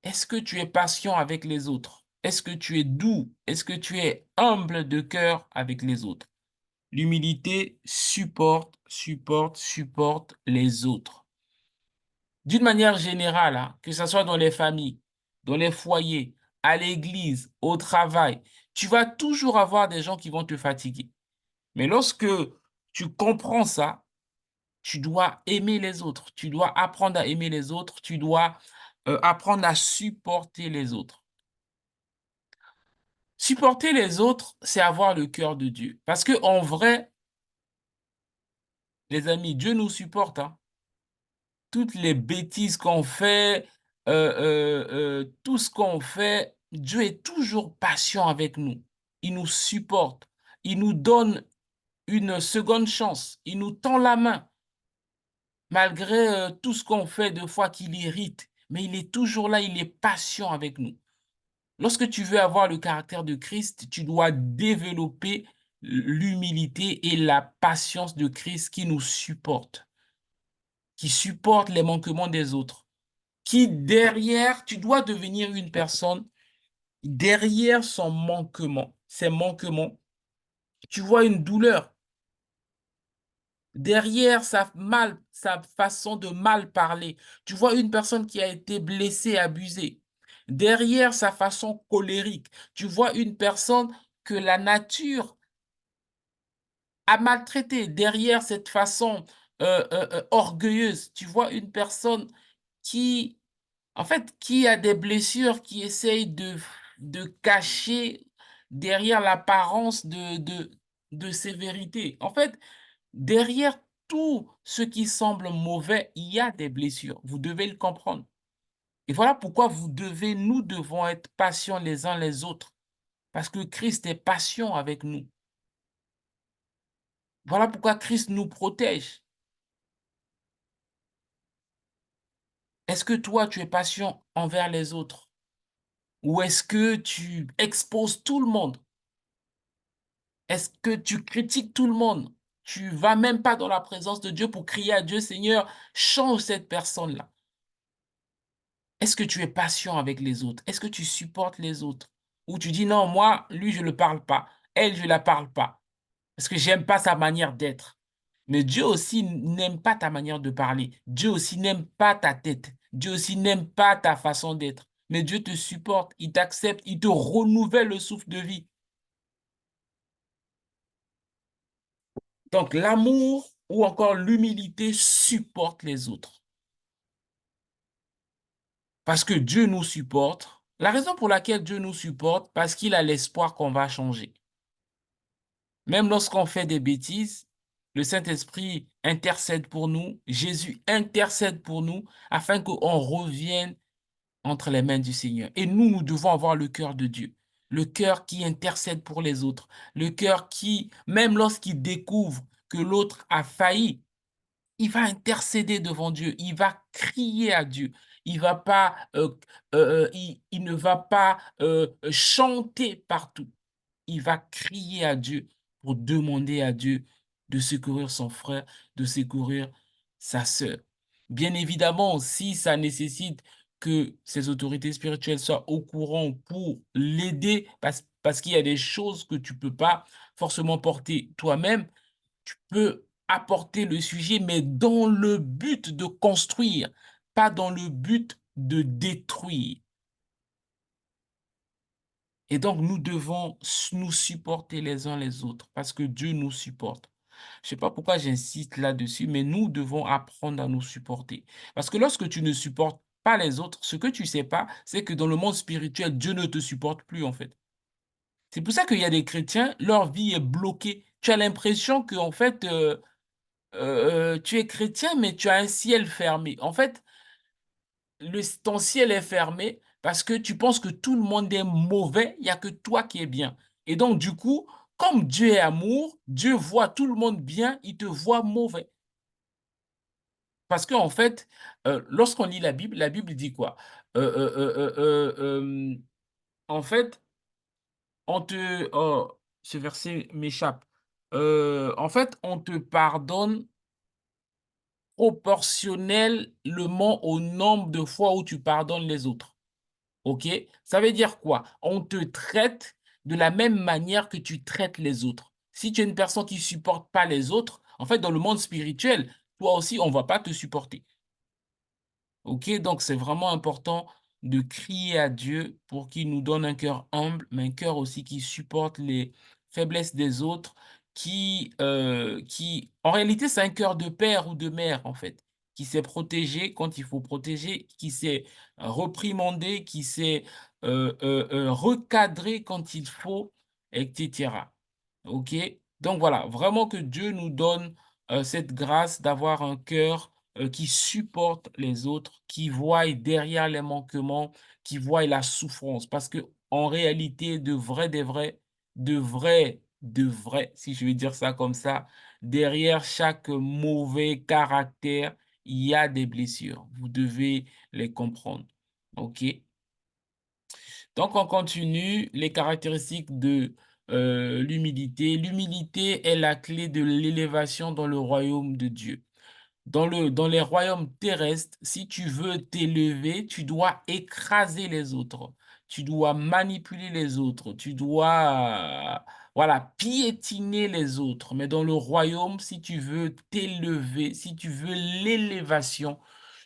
Est-ce que tu es patient avec les autres? Est-ce que tu es doux? Est-ce que tu es humble de cœur avec les autres? L'humilité supporte les autres. D'une manière générale, hein, que ce soit dans les familles, dans les foyers, à l'église, au travail, tu vas toujours avoir des gens qui vont te fatiguer. Mais lorsque tu comprends ça, tu dois aimer les autres. Tu dois apprendre à aimer les autres. Tu dois apprendre à supporter les autres. Supporter les autres, c'est avoir le cœur de Dieu. Parce que en vrai, les amis, Dieu nous supporte, hein. Toutes les bêtises qu'on fait, tout ce qu'on fait, Dieu est toujours patient avec nous. Il nous supporte. Il nous donne une seconde chance. Il nous tend la main, malgré tout ce qu'on fait, de fois qu'il irrite. Mais il est toujours là, il est patient avec nous. Lorsque tu veux avoir le caractère de Christ, tu dois développer l'humilité et la patience de Christ qui nous supporte, qui supporte les manquements des autres, qui derrière, tu dois devenir une personne, derrière son manquement, ses manquements, tu vois une douleur. Derrière sa façon de mal parler, tu vois une personne qui a été blessée, abusée. Derrière sa façon colérique, tu vois une personne que la nature a maltraitée. Derrière cette façon orgueilleuse, tu vois une personne qui, en fait, qui a des blessures, qui essaye de cacher derrière l'apparence de sévérité. En fait, derrière tout ce qui semble mauvais, il y a des blessures. Vous devez le comprendre. Et voilà pourquoi nous devons être patients les uns les autres. Parce que Christ est patient avec nous. Voilà pourquoi Christ nous protège. Est-ce que toi, tu es patient envers les autres? Ou est-ce que tu exposes tout le monde? Est-ce que tu critiques tout le monde? Tu vas même pas dans la présence de Dieu pour crier à Dieu, Seigneur, change cette personne-là. Est-ce que tu es patient avec les autres? Est-ce que tu supportes les autres? Ou tu dis non, moi, lui, je ne le parle pas. Elle, je ne la parle pas. Parce que j'aime pas sa manière d'être. Mais Dieu aussi n'aime pas ta manière de parler. Dieu aussi n'aime pas ta tête. Dieu aussi n'aime pas ta façon d'être. Mais Dieu te supporte, il t'accepte, il te renouvelle le souffle de vie. Donc l'amour ou encore l'humilité supporte les autres. Parce que Dieu nous supporte. La raison pour laquelle Dieu nous supporte, parce qu'il a l'espoir qu'on va changer. Même lorsqu'on fait des bêtises, le Saint-Esprit intercède pour nous, Jésus intercède pour nous, afin qu'on revienne entre les mains du Seigneur. Et nous devons avoir le cœur de Dieu, le cœur qui intercède pour les autres, le cœur qui, même lorsqu'il découvre que l'autre a failli, il va intercéder devant Dieu, il va crier à Dieu. Il ne va pas chanter partout. Il va crier à Dieu pour demander à Dieu de secourir son frère, de secourir sa sœur. Bien évidemment, si ça nécessite que ces autorités spirituelles soient au courant pour l'aider, parce qu'il y a des choses que tu ne peux pas forcément porter toi-même, tu peux apporter le sujet, mais dans le but de construire, pas dans le but de détruire. Et donc, nous devons nous supporter les uns les autres parce que Dieu nous supporte. Je ne sais pas pourquoi j'insiste là-dessus, mais nous devons apprendre à nous supporter. Parce que lorsque tu ne supportes pas les autres, ce que tu ne sais pas, c'est que dans le monde spirituel, Dieu ne te supporte plus en fait. C'est pour ça qu'il y a des chrétiens, leur vie est bloquée. Tu as l'impression que en fait, tu es chrétien, mais tu as un ciel fermé. En fait, ton ciel est fermé parce que tu penses que tout le monde est mauvais, il n'y a que toi qui es bien. Et donc, du coup, comme Dieu est amour, Dieu voit tout le monde bien, il te voit mauvais. Parce qu'en fait, lorsqu'on lit la Bible dit quoi? euh, euh, euh, euh, euh, en fait, oh, ce verset m'échappe. En fait, on te pardonne proportionnellement au nombre de fois où tu pardonnes les autres. OK? Ça veut dire quoi? On te traite de la même manière que tu traites les autres. Si tu es une personne qui supporte pas les autres, en fait, dans le monde spirituel, toi aussi, on va pas te supporter. OK? Donc, c'est vraiment important de crier à Dieu pour qu'il nous donne un cœur humble, mais un cœur aussi qui supporte les faiblesses des autres, en réalité, c'est un cœur de père ou de mère, en fait, qui sait protéger quand il faut protéger, qui sait réprimander, qui sait recadrer quand il faut, etc. OK? Donc voilà, vraiment que Dieu nous donne cette grâce d'avoir un cœur qui supporte les autres, qui voient derrière les manquements, qui voient la souffrance. Parce que en réalité, de vrai, si je vais dire ça comme ça, derrière chaque mauvais caractère, il y a des blessures. Vous devez les comprendre. OK? Donc, on continue les caractéristiques de l'humilité. L'humilité est la clé de l'élévation dans le royaume de Dieu. Dans les royaumes terrestres, si tu veux t'élever, tu dois écraser les autres. Tu dois manipuler les autres. Tu dois, voilà, piétiner les autres. Mais dans le royaume, si tu veux t'élever, si tu veux l'élévation,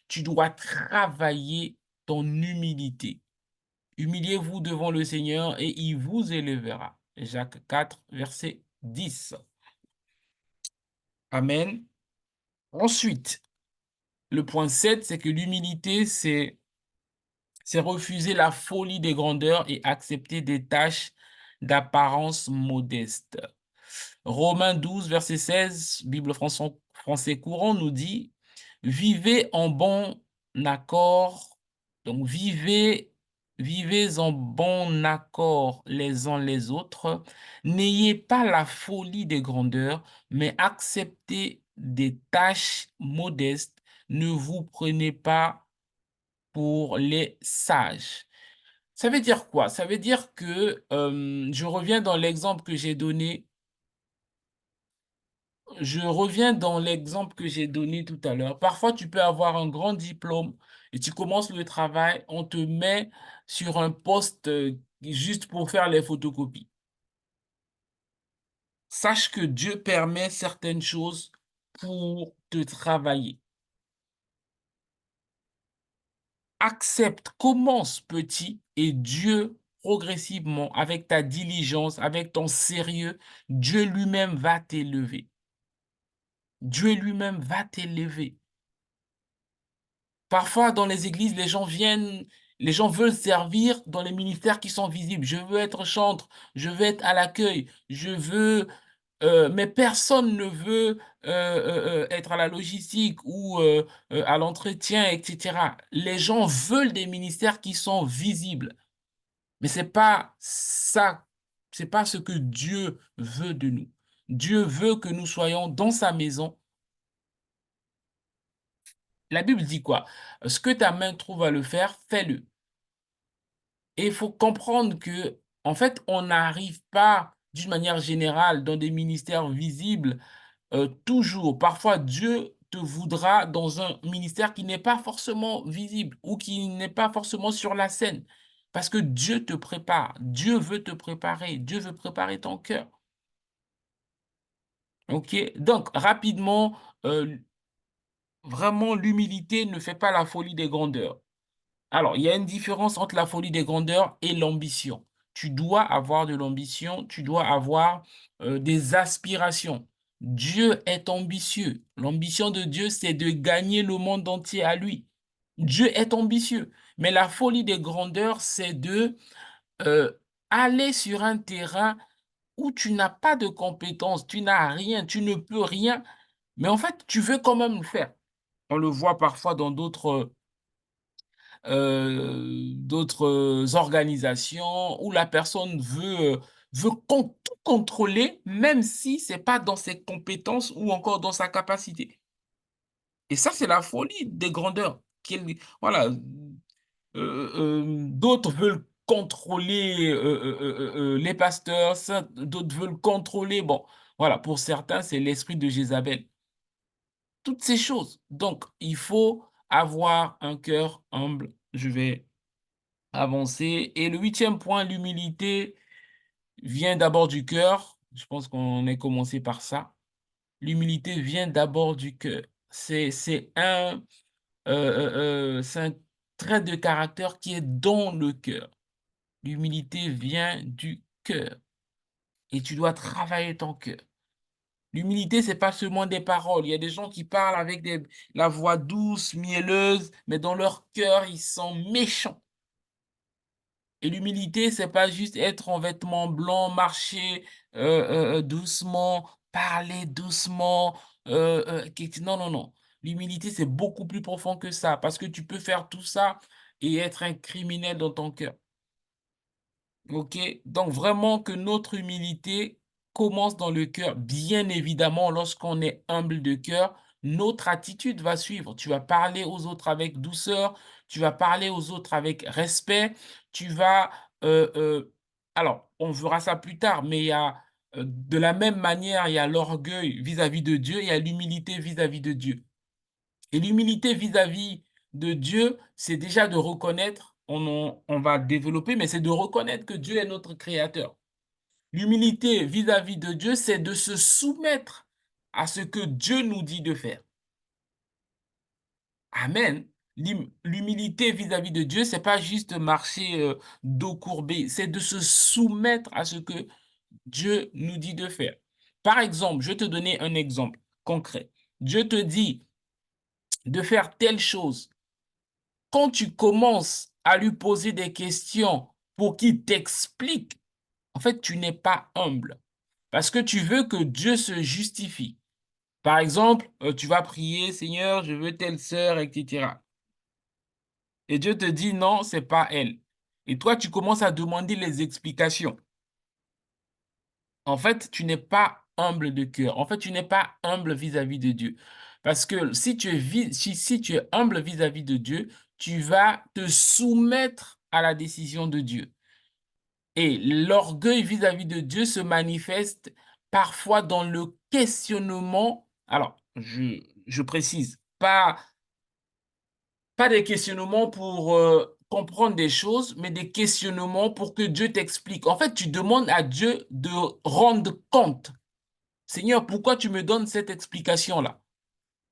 tu dois travailler ton humilité. Humiliez-vous devant le Seigneur et il vous élèvera. Jacques 4, verset 10. Amen. Ensuite, le point 7, c'est que l'humilité, c'est refuser la folie des grandeurs et accepter des tâches d'apparence modeste. Romains 12, verset 16, Bible français courant nous dit, vivez en bon accord, donc vivez en bon accord les uns les autres, n'ayez pas la folie des grandeurs, mais acceptez des tâches modestes, ne vous prenez pas pour les sages. Ça veut dire quoi? Ça veut dire que, je reviens dans l'exemple que j'ai donné tout à l'heure. Parfois, tu peux avoir un grand diplôme et tu commences le travail, on te met sur un poste juste pour faire les photocopies. Sache que Dieu permet certaines choses pour te travailler. Accepte, commence petit et Dieu, progressivement, avec ta diligence, avec ton sérieux, Dieu lui-même va t'élever. Dieu lui-même va t'élever. Parfois, dans les églises, les gens veulent servir dans les ministères qui sont visibles. Je veux être chantre, je veux être à l'accueil, mais personne ne veut être à la logistique ou à l'entretien, etc. Les gens veulent des ministères qui sont visibles, mais c'est pas ce que Dieu veut de nous. Dieu veut que nous soyons dans sa maison. La Bible dit quoi? Ce que ta main trouve à le faire, fais-le. Et il faut comprendre que, en fait, on n'arrive pas, d'une manière générale, dans des ministères visibles, toujours. Parfois, Dieu te voudra dans un ministère qui n'est pas forcément visible ou qui n'est pas forcément sur la scène. Parce que Dieu te prépare. Dieu veut te préparer. Dieu veut préparer ton cœur. OK? Donc, rapidement, vraiment, l'humilité ne fait pas la folie des grandeurs. Alors, il y a une différence entre la folie des grandeurs et l'ambition. Tu dois avoir de l'ambition, tu dois avoir des aspirations. Dieu est ambitieux. L'ambition de Dieu, c'est de gagner le monde entier à lui. Dieu est ambitieux. Mais la folie des grandeurs, c'est de euh, aller sur un terrain où tu n'as pas de compétences, tu n'as rien, tu ne peux rien, mais en fait, tu veux quand même le faire. On le voit parfois dans d'autres organisations où la personne veut tout contrôler, même si c'est pas dans ses compétences ou encore dans sa capacité. Et ça, c'est la folie des grandeurs. Voilà. D'autres veulent contrôler les pasteurs, d'autres veulent contrôler, bon, voilà, pour certains, c'est l'esprit de Jézabel. Toutes ces choses. Donc, il faut avoir un cœur humble. Je vais avancer. Et le 8e point, l'humilité vient d'abord du cœur. Je pense qu'on a commencé par ça. L'humilité vient d'abord du cœur. C'est un trait de caractère qui est dans le cœur. L'humilité vient du cœur. Et tu dois travailler ton cœur. L'humilité, c'est pas seulement des paroles. Il y a des gens qui parlent avec la voix douce, mielleuse, mais dans leur cœur, ils sont méchants. Et l'humilité, c'est pas juste être en vêtements blancs, marcher doucement, parler doucement. Non, non, non. L'humilité, c'est beaucoup plus profond que ça, parce que tu peux faire tout ça et être un criminel dans ton cœur. OK? Donc, vraiment que notre humilité commence dans le cœur. Bien évidemment, lorsqu'on est humble de cœur, notre attitude va suivre. Tu vas parler aux autres avec douceur, tu vas parler aux autres avec respect, tu vas... alors, on verra ça plus tard, mais il y a, de la même manière, il y a l'orgueil vis-à-vis de Dieu, il y a l'humilité vis-à-vis de Dieu. Et l'humilité vis-à-vis de Dieu, c'est déjà de reconnaître, on va développer, mais c'est de reconnaître que Dieu est notre créateur. L'humilité vis-à-vis de Dieu, c'est de se soumettre à ce que Dieu nous dit de faire. Amen. L'humilité vis-à-vis de Dieu, c'est pas juste marcher dos courbé, c'est de se soumettre à ce que Dieu nous dit de faire. Par exemple, je vais te donner un exemple concret. Dieu te dit de faire telle chose. Quand tu commences à lui poser des questions pour qu'il t'explique, en fait, tu n'es pas humble parce que tu veux que Dieu se justifie. Par exemple, tu vas prier, Seigneur, je veux telle sœur, etc. Et Dieu te dit non, c'est pas elle. Et toi, tu commences à demander les explications. En fait, tu n'es pas humble de cœur. En fait, tu n'es pas humble vis-à-vis de Dieu. Parce que si tu es, si tu es humble vis-à-vis de Dieu, tu vas te soumettre à la décision de Dieu. Et l'orgueil vis-à-vis de Dieu se manifeste parfois dans le questionnement. Alors, je précise, pas des questionnements pour comprendre des choses, mais des questionnements pour que Dieu t'explique. En fait, tu demandes à Dieu de rendre compte. Seigneur, pourquoi tu me donnes cette explication-là?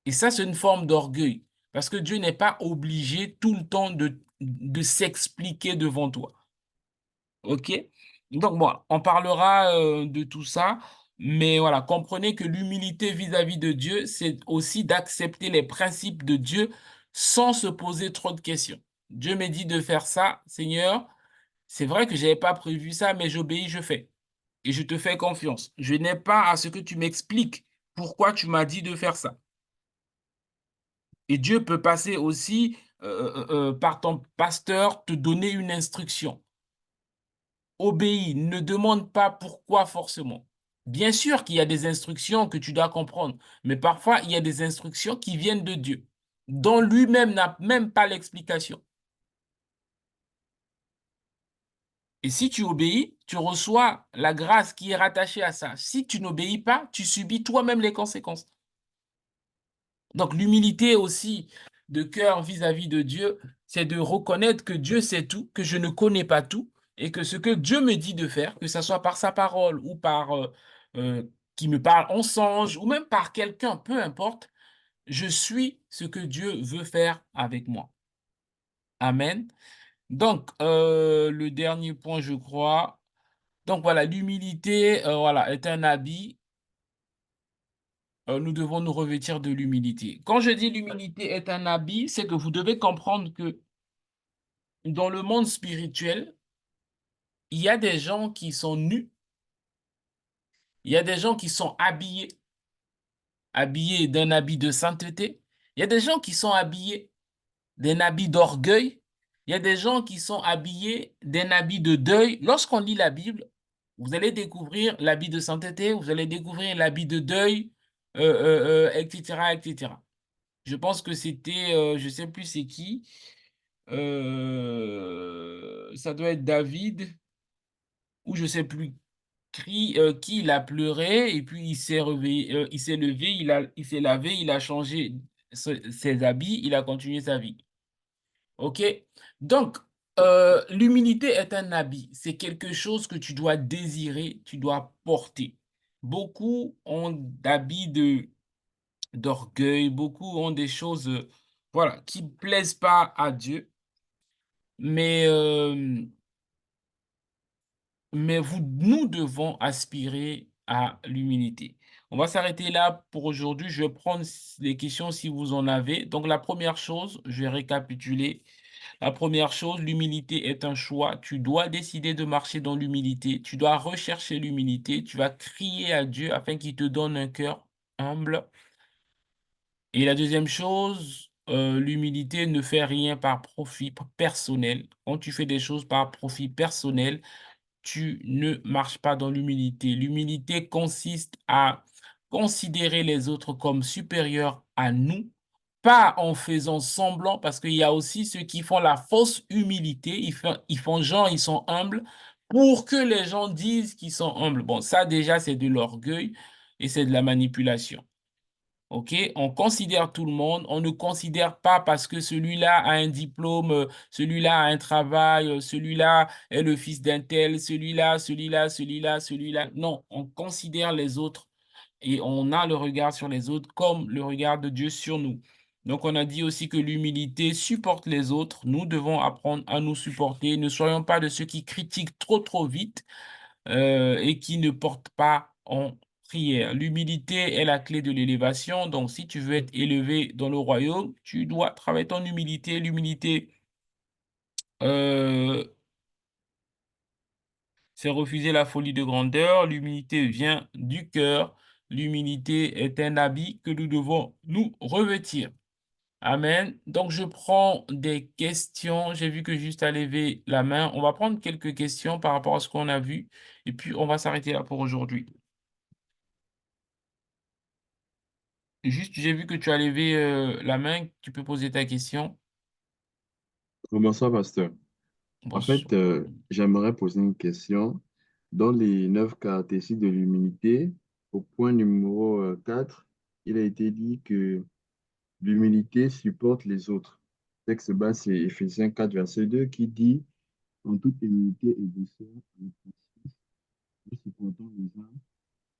Et ça, c'est une forme d'orgueil, parce que Dieu n'est pas obligé tout le temps de s'expliquer devant toi. OK? Donc, bon, on parlera de tout ça, mais voilà, comprenez que l'humilité vis-à-vis de Dieu, c'est aussi d'accepter les principes de Dieu sans se poser trop de questions. Dieu m'a dit de faire ça, Seigneur, c'est vrai que je n'avais pas prévu ça, mais j'obéis, je fais. Et je te fais confiance. Je n'ai pas à ce que tu m'expliques pourquoi tu m'as dit de faire ça. Et Dieu peut passer aussi par ton pasteur, te donner une instruction. Obéis, ne demande pas pourquoi forcément. Bien sûr qu'il y a des instructions que tu dois comprendre, mais parfois il y a des instructions qui viennent de Dieu, dont lui-même n'a même pas l'explication. Et si tu obéis, tu reçois la grâce qui est rattachée à ça. Si tu n'obéis pas, tu subis toi-même les conséquences. Donc l'humilité aussi de cœur vis-à-vis de Dieu, c'est de reconnaître que Dieu sait tout, que je ne connais pas tout, et que ce que Dieu me dit de faire, que ce soit par sa parole ou par qui me parle en songe, ou même par quelqu'un, peu importe, je suis ce que Dieu veut faire avec moi. Amen. Donc, le dernier point, je crois. Donc voilà, l'humilité voilà, est un habit. Nous devons nous revêtir de l'humilité. Quand je dis l'humilité est un habit, c'est que vous devez comprendre que dans le monde spirituel, il y a des gens qui sont nus, il y a des gens qui sont habillés d'un habit de sainteté, il y a des gens qui sont habillés d'un habit d'orgueil, il y a des gens qui sont habillés d'un habit de deuil. Lorsqu'on lit la Bible, vous allez découvrir l'habit de sainteté, vous allez découvrir l'habit de deuil, etc., etc. Je pense que c'était, je ne sais plus c'est qui, ça doit être David, ou je sais plus qui il a pleuré, et puis il s'est réveillé, il s'est levé, il s'est lavé, il a changé ses habits, il a continué sa vie. OK? Donc, l'humilité est un habit. C'est quelque chose que tu dois désirer, tu dois porter. Beaucoup ont d'habits d'orgueil, beaucoup ont des choses, voilà, qui ne plaisent pas à Dieu, mais, nous devons aspirer à l'humilité. On va s'arrêter là pour aujourd'hui. Je vais prendre les questions si vous en avez. Donc, la première chose, je vais récapituler. La première chose, l'humilité est un choix. Tu dois décider de marcher dans l'humilité. Tu dois rechercher l'humilité. Tu vas crier à Dieu afin qu'il te donne un cœur humble. Et la deuxième chose, l'humilité ne fait rien par profit personnel. Quand tu fais des choses par profit personnel, tu ne marches pas dans l'humilité. L'humilité consiste à considérer les autres comme supérieurs à nous, pas en faisant semblant, parce qu'il y a aussi ceux qui font la fausse humilité, ils font genre, ils sont humbles, pour que les gens disent qu'ils sont humbles. Bon, ça déjà, c'est de l'orgueil et c'est de la manipulation. OK? On considère tout le monde. On ne considère pas parce que celui-là a un diplôme, celui-là a un travail, celui-là est le fils d'un tel, celui-là. Non, on considère les autres et on a le regard sur les autres comme le regard de Dieu sur nous. Donc, on a dit aussi que l'humilité supporte les autres. Nous devons apprendre à nous supporter. Ne soyons pas de ceux qui critiquent trop vite et qui ne portent pas en prière. L'humilité est la clé de l'élévation. Donc, si tu veux être élevé dans le royaume, tu dois travailler ton humilité. L'humilité, euh, c'est refuser la folie de grandeur. L'humilité vient du cœur. L'humilité est un habit que nous devons nous revêtir. Amen. Donc, je prends des questions. J'ai vu que Juste a levé la main. On va prendre quelques questions par rapport à ce qu'on a vu. Et puis, on va s'arrêter là pour aujourd'hui. Juste, j'ai vu que tu as levé la main. Tu peux poser ta question. Bonsoir, pasteur. En fait, Bonsoir. j'aimerais poser une question. Dans les 9 caractéristiques de l'humilité, au point numéro 4, il a été dit que l'humilité supporte les autres. Le texte bas, c'est Éphésiens 4, verset 2, qui dit, en toute humilité et douceur, avec patience, nous supportons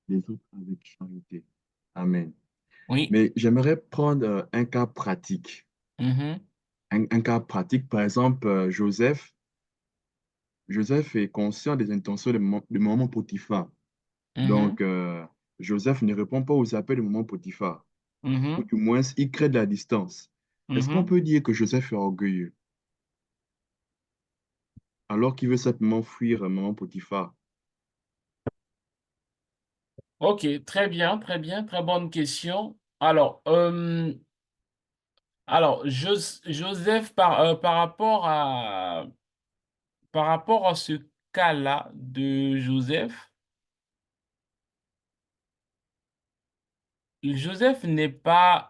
les autres avec charité. Amen. Oui. Mais j'aimerais prendre un cas pratique. Mhm. Un cas pratique, par exemple, Joseph. Joseph est conscient des intentions de maman Potiphar. Mhm. Donc, Joseph ne répond pas aux appels de maman Potiphar. Ou Mhm. du moins, il crée de la distance. Est-ce qu'on Mhm. peut dire que Joseph est orgueilleux alors qu'il veut simplement fuir maman Potiphar? OK, très bien, très bien, très bonne question. Alors, Joseph, par rapport à ce cas-là de Joseph, Joseph n'est pas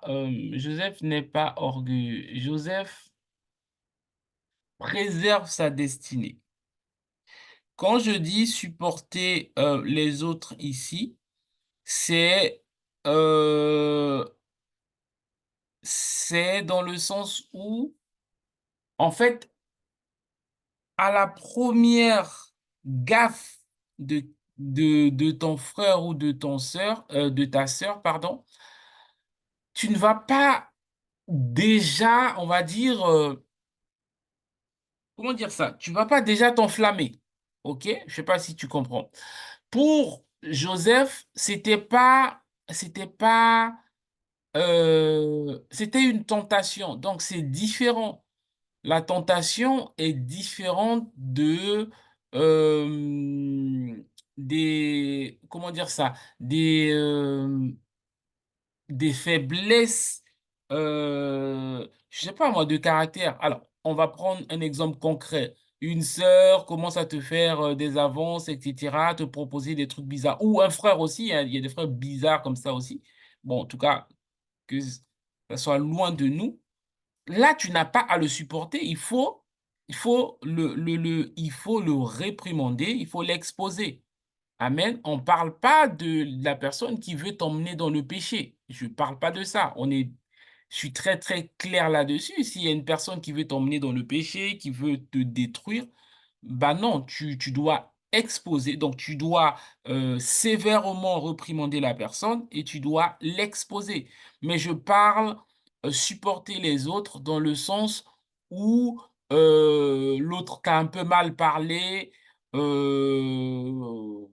orgueilleux. Joseph préserve sa destinée. Quand je dis supporter les autres ici, c'est euh, c'est dans le sens où, en fait, à la première gaffe de ton frère ou de ta sœur, pardon, tu ne vas pas déjà, on va dire, comment dire ça? Tu vas pas déjà t'enflammer. OK? Je sais pas si tu comprends. Pour Joseph, c'était une tentation. Donc, c'est différent. La tentation est différente comment dire ça, des faiblesses, je sais pas moi, de caractère. Alors, on va prendre un exemple concret. Une sœur commence à te faire des avances, etc., te proposer des trucs bizarres. Ou un frère aussi, hein, il y a des frères bizarres comme ça aussi. Bon, en tout cas, que ça soit loin de nous. là, tu n'as pas à le supporter, il faut le réprimander, il faut l'exposer. Amen. On ne parle pas de la personne qui veut t'emmener dans le péché. Je ne parle pas de ça. Je suis très, très clair là-dessus. S'il y a une personne qui veut t'emmener dans le péché, qui veut te détruire, bah non, tu dois exposer. Donc, tu dois sévèrement réprimander la personne et tu dois l'exposer. Mais je parle supporter les autres dans le sens où l'autre t'a un peu mal parlé,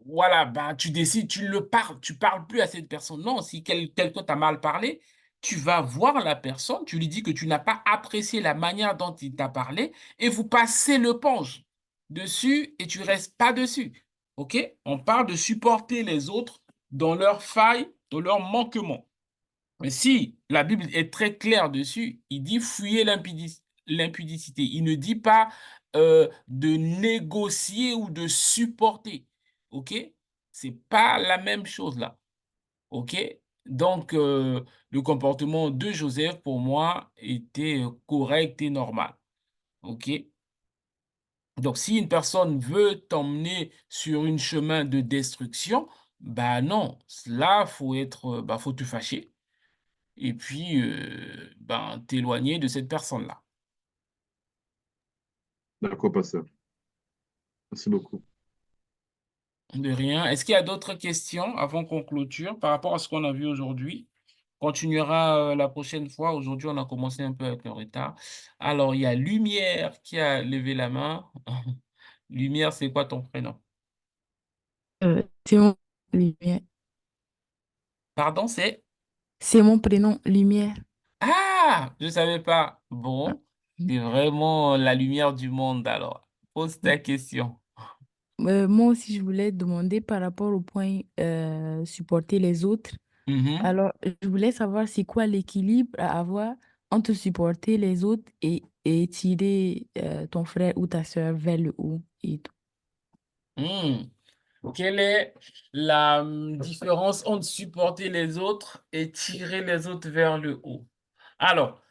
voilà, ben, tu décides, tu parles plus à cette personne. Non, si quelqu'un t'a mal parlé, tu vas voir la personne, tu lui dis que tu n'as pas apprécié la manière dont il t'a parlé et vous passez l'éponge dessus et tu restes pas dessus. OK? On parle de supporter les autres dans leurs failles, dans leurs manquements. Mais si la Bible est très claire dessus, il dit fuyez l'impudicité. Il ne dit pas de négocier ou de supporter. OK? C'est pas la même chose là. OK? Donc, le comportement de Joseph, pour moi, était correct et normal. OK? Donc, si une personne veut t'emmener sur un chemin de destruction, bah non, là, faut te fâcher et puis ben, t'éloigner de cette personne-là. D'accord, pasteur. Merci beaucoup. De rien. Est-ce qu'il y a d'autres questions avant qu'on clôture par rapport à ce qu'on a vu aujourd'hui? On continuera la prochaine fois. Aujourd'hui, on a commencé un peu avec le retard. Alors, il y a Lumière qui a levé la main. Lumière, c'est quoi ton prénom? C'est mon lumière. Pardon, c'est? C'est mon prénom, lumière. Ah, je ne savais pas. Ah, Bon, mm, c'est vraiment la lumière du monde alors. Pose mm. ta question. Moi aussi, je voulais demander par rapport au point supporter les autres. Mhm. Alors, je voulais savoir c'est quoi l'équilibre à avoir entre supporter les autres et tirer ton frère ou ta soeur vers le haut et tout. Hmm. Quelle est la différence entre supporter les autres et tirer les autres vers le haut? Alors,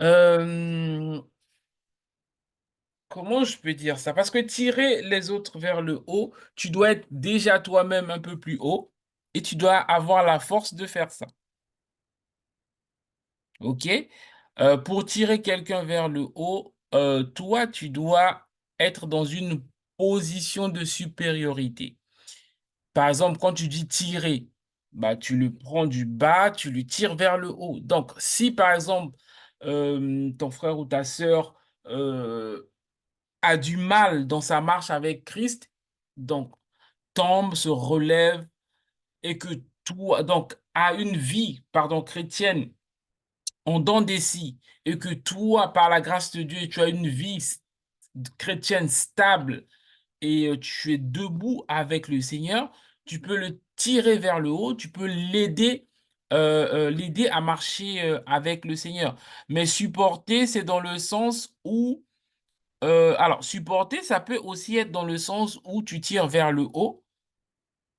euh, comment je peux dire ça? Parce que tirer les autres vers le haut, tu dois être déjà toi-même un peu plus haut et tu dois avoir la force de faire ça. OK? Pour tirer quelqu'un vers le haut, toi, tu dois être dans une position de supériorité. Par exemple, quand tu dis tirer, bah, tu le prends du bas, tu le tires vers le haut. Donc, si par exemple, ton frère ou ta sœur a du mal dans sa marche avec Christ, donc tombe, se relève et que toi, donc a une vie, pardon, chrétienne en dents des scies et que toi, par la grâce de Dieu, tu as une vie chrétienne stable et tu es debout avec le Seigneur, tu peux le tirer vers le haut, tu peux l'aider à marcher avec le Seigneur. Mais supporter, c'est dans le sens où, alors supporter, ça peut aussi être dans le sens où tu tires vers le haut,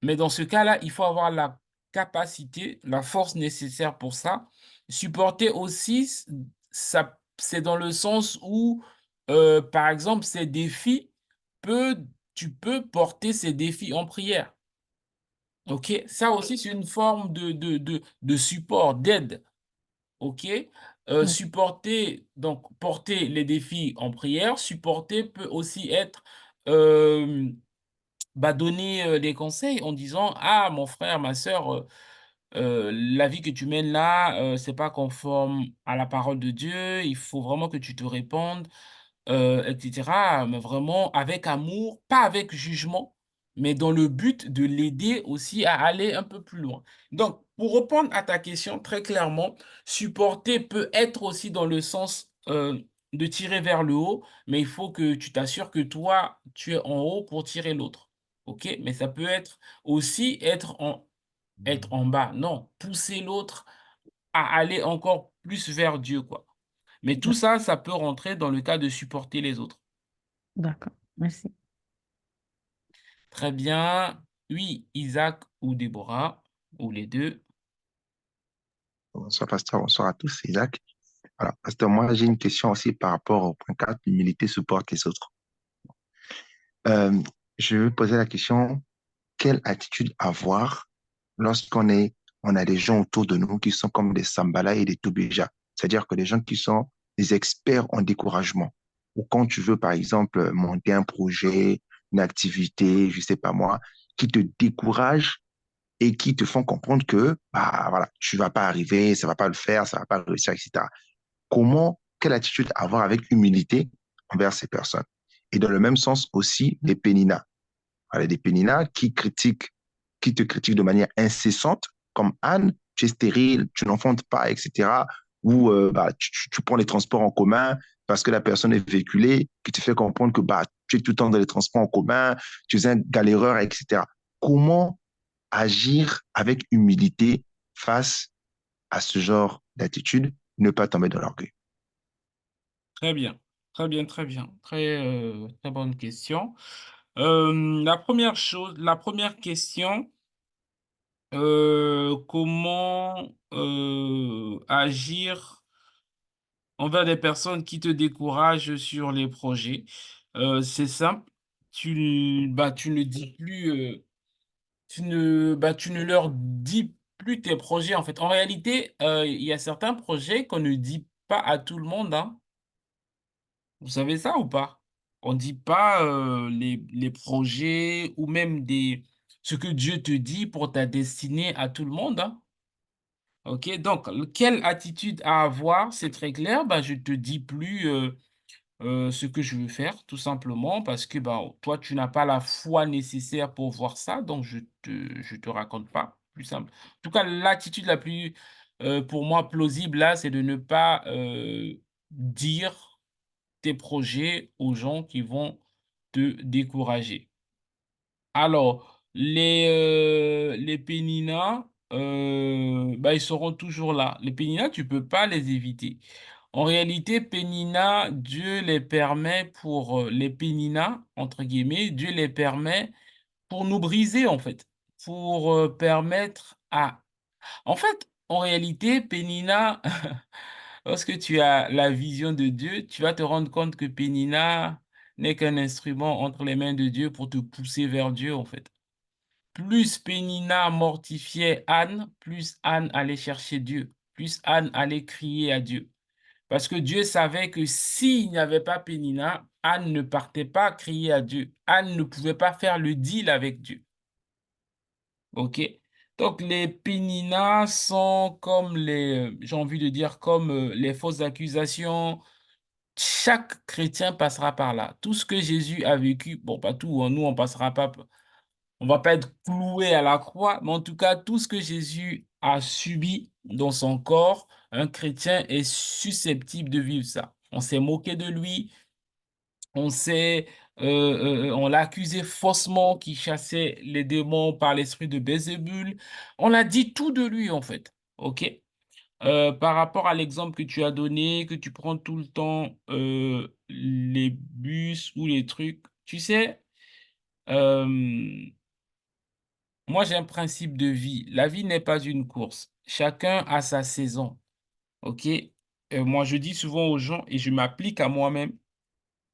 mais dans ce cas-là, il faut avoir la capacité, la force nécessaire pour ça. Supporter aussi, c'est dans le sens où, par exemple, ces défis, tu peux porter ces défis en prière. OK? Ça aussi, c'est une forme de support, d'aide. OK? Ouais. Supporter, donc porter les défis en prière. Supporter peut aussi être euh, bah, donner des conseils en disant, ah, mon frère, ma sœur, la vie que tu mènes là, c'est pas conforme à la parole de Dieu, il faut vraiment que tu te répandes, etc. Mais vraiment avec amour, pas avec jugement, mais dans le but de l'aider aussi à aller un peu plus loin. Donc, pour répondre à ta question très clairement, supporter peut être aussi dans le sens de tirer vers le haut, mais il faut que tu t'assures que toi, tu es en haut pour tirer l'autre. OK? Mais ça peut être aussi être en bas. Non, pousser l'autre à aller encore plus vers Dieu, quoi. Mais tout D'ac- ça, ça peut rentrer dans le cas de supporter les autres. D'accord, merci. Très bien. Oui, Isaac ou Déborah, ou les deux. Bonsoir, pasteur. Bonsoir à tous. C'est Isaac. Voilà. Pasteur, moi, j'ai une question aussi par rapport au point 4, l'humilité supporte les autres. Euh, je veux poser la question, quelle attitude avoir lorsqu'on est, on a des gens autour de nous qui sont comme des Sambala et des Tobija, c'est-à-dire que des gens qui sont des experts en découragement. Ou quand tu veux, par exemple, monter un projet, une activité, je sais pas moi, qui te découragent et qui te font comprendre que, bah, voilà, tu vas pas arriver, ça va pas le faire, ça va pas réussir, etc. Quelle attitude avoir avec humilité envers ces personnes? Et dans le même sens aussi, les péninas. Voilà, des péninas qui te critiquent de manière incessante, comme Anne, tu es stérile, tu n'enfantes pas, etc. Ou bah, tu prends les transports en commun parce que la personne est véhiculée, qui te fait comprendre que bah, tu es tout le temps dans les transports en commun, tu es un galéreur, etc. Comment agir avec humilité face à ce genre d'attitude, ne pas tomber dans l'orgueil? Très bien, très bien, très bien. Très bonne question. La première question, comment agir envers des personnes qui te découragent sur les projets? C'est simple, tu ne dis plus, tu ne leur dis plus tes projets en fait. En réalité, il y a certains projets qu'on ne dit pas à tout le monde, hein. Vous savez ça ou pas? On ne dit pas les projets ou même ce que Dieu te dit pour ta destinée à tout le monde, hein. OK? Donc, quelle attitude à avoir? C'est très clair. Bah, je te dis plus ce que je veux faire, tout simplement, parce que bah, toi, tu n'as pas la foi nécessaire pour voir ça, donc je te raconte pas. Plus simple. En tout cas, l'attitude la plus, pour moi, plausible là, c'est de ne pas dire tes projets aux gens qui vont te décourager. Alors, les péninas, bah, ils seront toujours là. Les péninas, tu peux pas les éviter. En réalité, péninas, Dieu les permet pour les péninas, entre guillemets, Dieu les permet pour nous briser, en fait, pour permettre à... En fait, en réalité, pénina, lorsque tu as la vision de Dieu, tu vas te rendre compte que pénina n'est qu'un instrument entre les mains de Dieu pour te pousser vers Dieu, en fait. Plus Pénina mortifiait Anne, plus Anne allait chercher Dieu, plus Anne allait crier à Dieu. Parce que Dieu savait que s'il n'y avait pas Pénina, Anne ne partait pas crier à Dieu. Anne ne pouvait pas faire le deal avec Dieu. OK? Donc, les Péninas sont comme j'ai envie de dire, comme les fausses accusations. Chaque chrétien passera par là. Tout ce que Jésus a vécu, bon, pas tout, hein, nous, on passera pas. On va pas être cloué à la croix, mais en tout cas, tout ce que Jésus a subi dans son corps, un chrétien est susceptible de vivre ça. On s'est moqué de lui, on s'est, on l'a accusé faussement qu'il chassait les démons par l'esprit de Bézébul. On a dit tout de lui, en fait. OK? Par rapport à l'exemple que tu as donné, que tu prends tout le temps les bus ou les trucs, tu sais, euh, moi, j'ai un principe de vie. La vie n'est pas une course. Chacun a sa saison. OK? Moi, je dis souvent aux gens, et je m'applique à moi-même,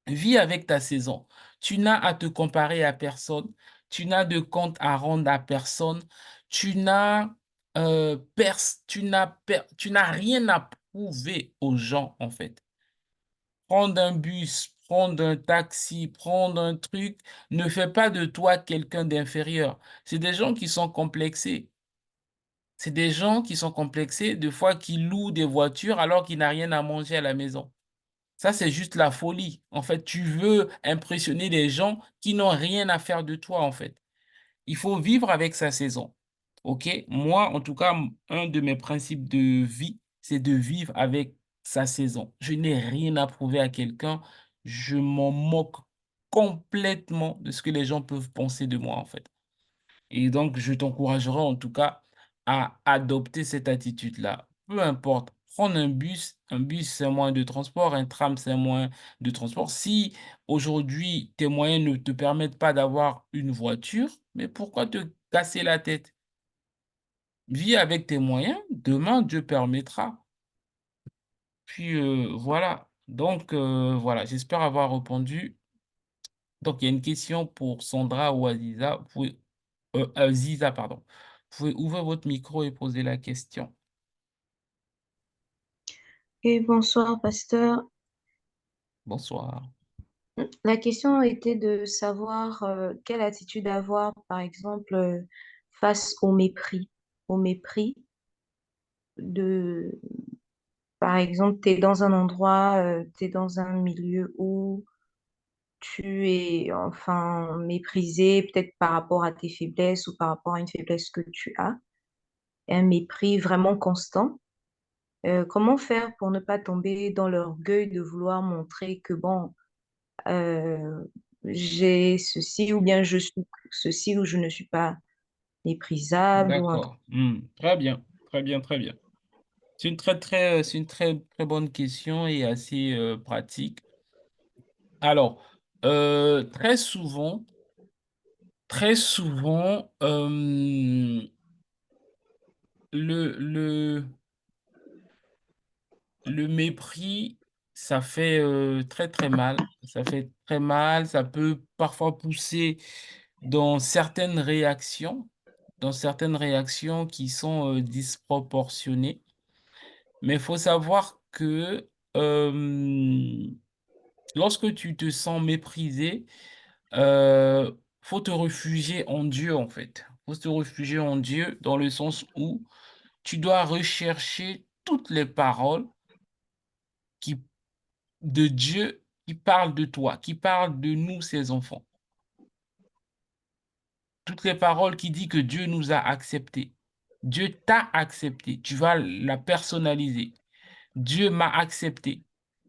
vis avec ta saison. Tu n'as à te comparer à personne. Tu n'as de compte à rendre à personne. Tu n'as tu n'as rien à prouver aux gens, en fait. Prendre un bus, prendre un taxi, prendre un truc, ne fait pas de toi quelqu'un d'inférieur. C'est des gens qui sont complexés. C'est des gens qui sont complexés, des fois qui louent des voitures alors qu'ils n'ont rien à manger à la maison. Ça, c'est juste la folie. En fait, tu veux impressionner des gens qui n'ont rien à faire de toi, en fait. Il faut vivre avec sa saison. OK? Moi, en tout cas, un de mes principes de vie, c'est de vivre avec sa saison. Je n'ai rien à prouver à quelqu'un. Je m'en moque complètement de ce que les gens peuvent penser de moi, en fait. Et donc, je t'encouragerai en tout cas à adopter cette attitude-là. Peu importe, prendre un bus, c'est un moyen de transport, un tram, c'est un moyen de transport. Si aujourd'hui, tes moyens ne te permettent pas d'avoir une voiture, mais pourquoi te casser la tête? Vis avec tes moyens, demain, Dieu permettra. Puis voilà. Donc voilà, j'espère avoir répondu. Donc il y a une question pour Sandra ou Aziza. Ziza, pardon. Vous pouvez ouvrir votre micro et poser la question. Et bonsoir, pasteur. Bonsoir. La question était de savoir quelle attitude avoir, par exemple, face au mépris. Au mépris de, par exemple, tu es dans un endroit, tu es dans un milieu où tu es enfin méprisé, peut-être par rapport à tes faiblesses ou par rapport à une faiblesse que tu as, et un mépris vraiment constant. Comment faire pour ne pas tomber dans l'orgueil de vouloir montrer que, bon, euh, j'ai ceci ou bien je suis ceci ou je ne suis pas méprisable ou un truc. D'accord. Très bien. Très bien, très bien. C'est une très, très bonne question et assez pratique. Alors, très souvent, le, le, le mépris, ça fait très, très mal. Ça fait très mal. Ça peut parfois pousser dans dans certaines réactions qui sont disproportionnées. Mais il faut savoir que lorsque tu te sens méprisé, euh, faut te réfugier en Dieu, en fait. Faut te réfugier en Dieu dans le sens où tu dois rechercher toutes les paroles qui, de Dieu qui parlent de toi, qui parlent de nous, ses enfants. Toutes les paroles qui disent que Dieu nous a acceptés. Dieu t'a accepté. Tu vas la personnaliser. Dieu m'a accepté.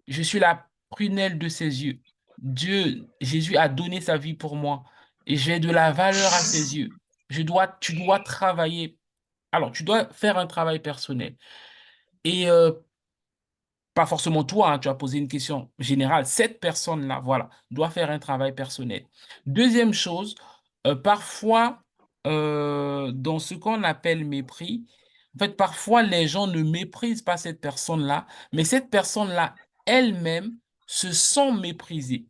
Je suis la prunelle de ses yeux. Jésus a donné sa vie pour moi et j'ai de la valeur à ses yeux. Tu dois travailler. Alors, tu dois faire un travail personnel. Et pas forcément toi, hein, tu as posé une question générale. Cette personne-là, voilà, doit faire un travail personnel. Deuxième chose, parfois, dans ce qu'on appelle mépris, en fait, parfois, les gens ne méprisent pas cette personne-là, mais cette personne-là elle-même se sent méprisée.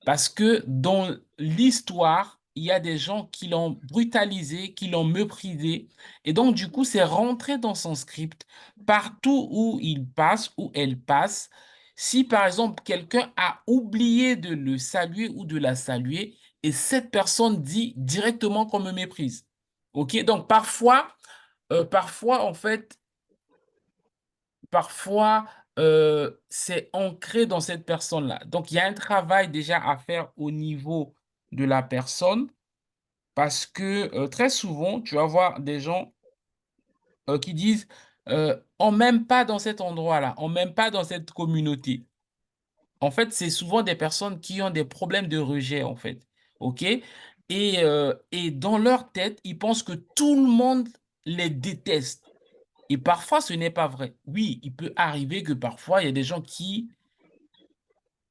Parce que dans l'histoire, il y a des gens qui l'ont brutalisé, qui l'ont méprisé. Et donc, du coup, c'est rentré dans son script. Partout où il passe, où elle passe, si par exemple quelqu'un a oublié de le saluer ou de la saluer, et cette personne dit directement qu'on me méprise. OK? Donc, parfois, en fait, parfois, c'est ancré dans cette personne-là. Donc, il y a un travail déjà à faire au niveau de la personne parce que très souvent, tu vas voir des gens qui disent on m'aime pas dans cet endroit-là, on m'aime pas dans cette communauté. En fait, c'est souvent des personnes qui ont des problèmes de rejet, en fait. OK? Et dans leur tête, ils pensent que tout le monde les déteste. Et parfois, ce n'est pas vrai. Oui, il peut arriver que parfois, il y a des gens qui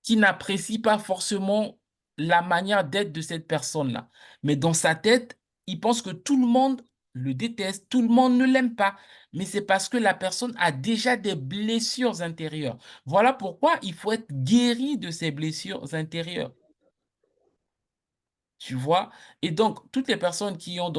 n'apprécient pas forcément la manière d'être de cette personne-là. Mais dans sa tête, il pense que tout le monde le déteste, tout le monde ne l'aime pas. Mais c'est parce que la personne a déjà des blessures intérieures. Voilà pourquoi il faut être guéri de ces blessures intérieures. Tu vois? Et donc, toutes les personnes qui sont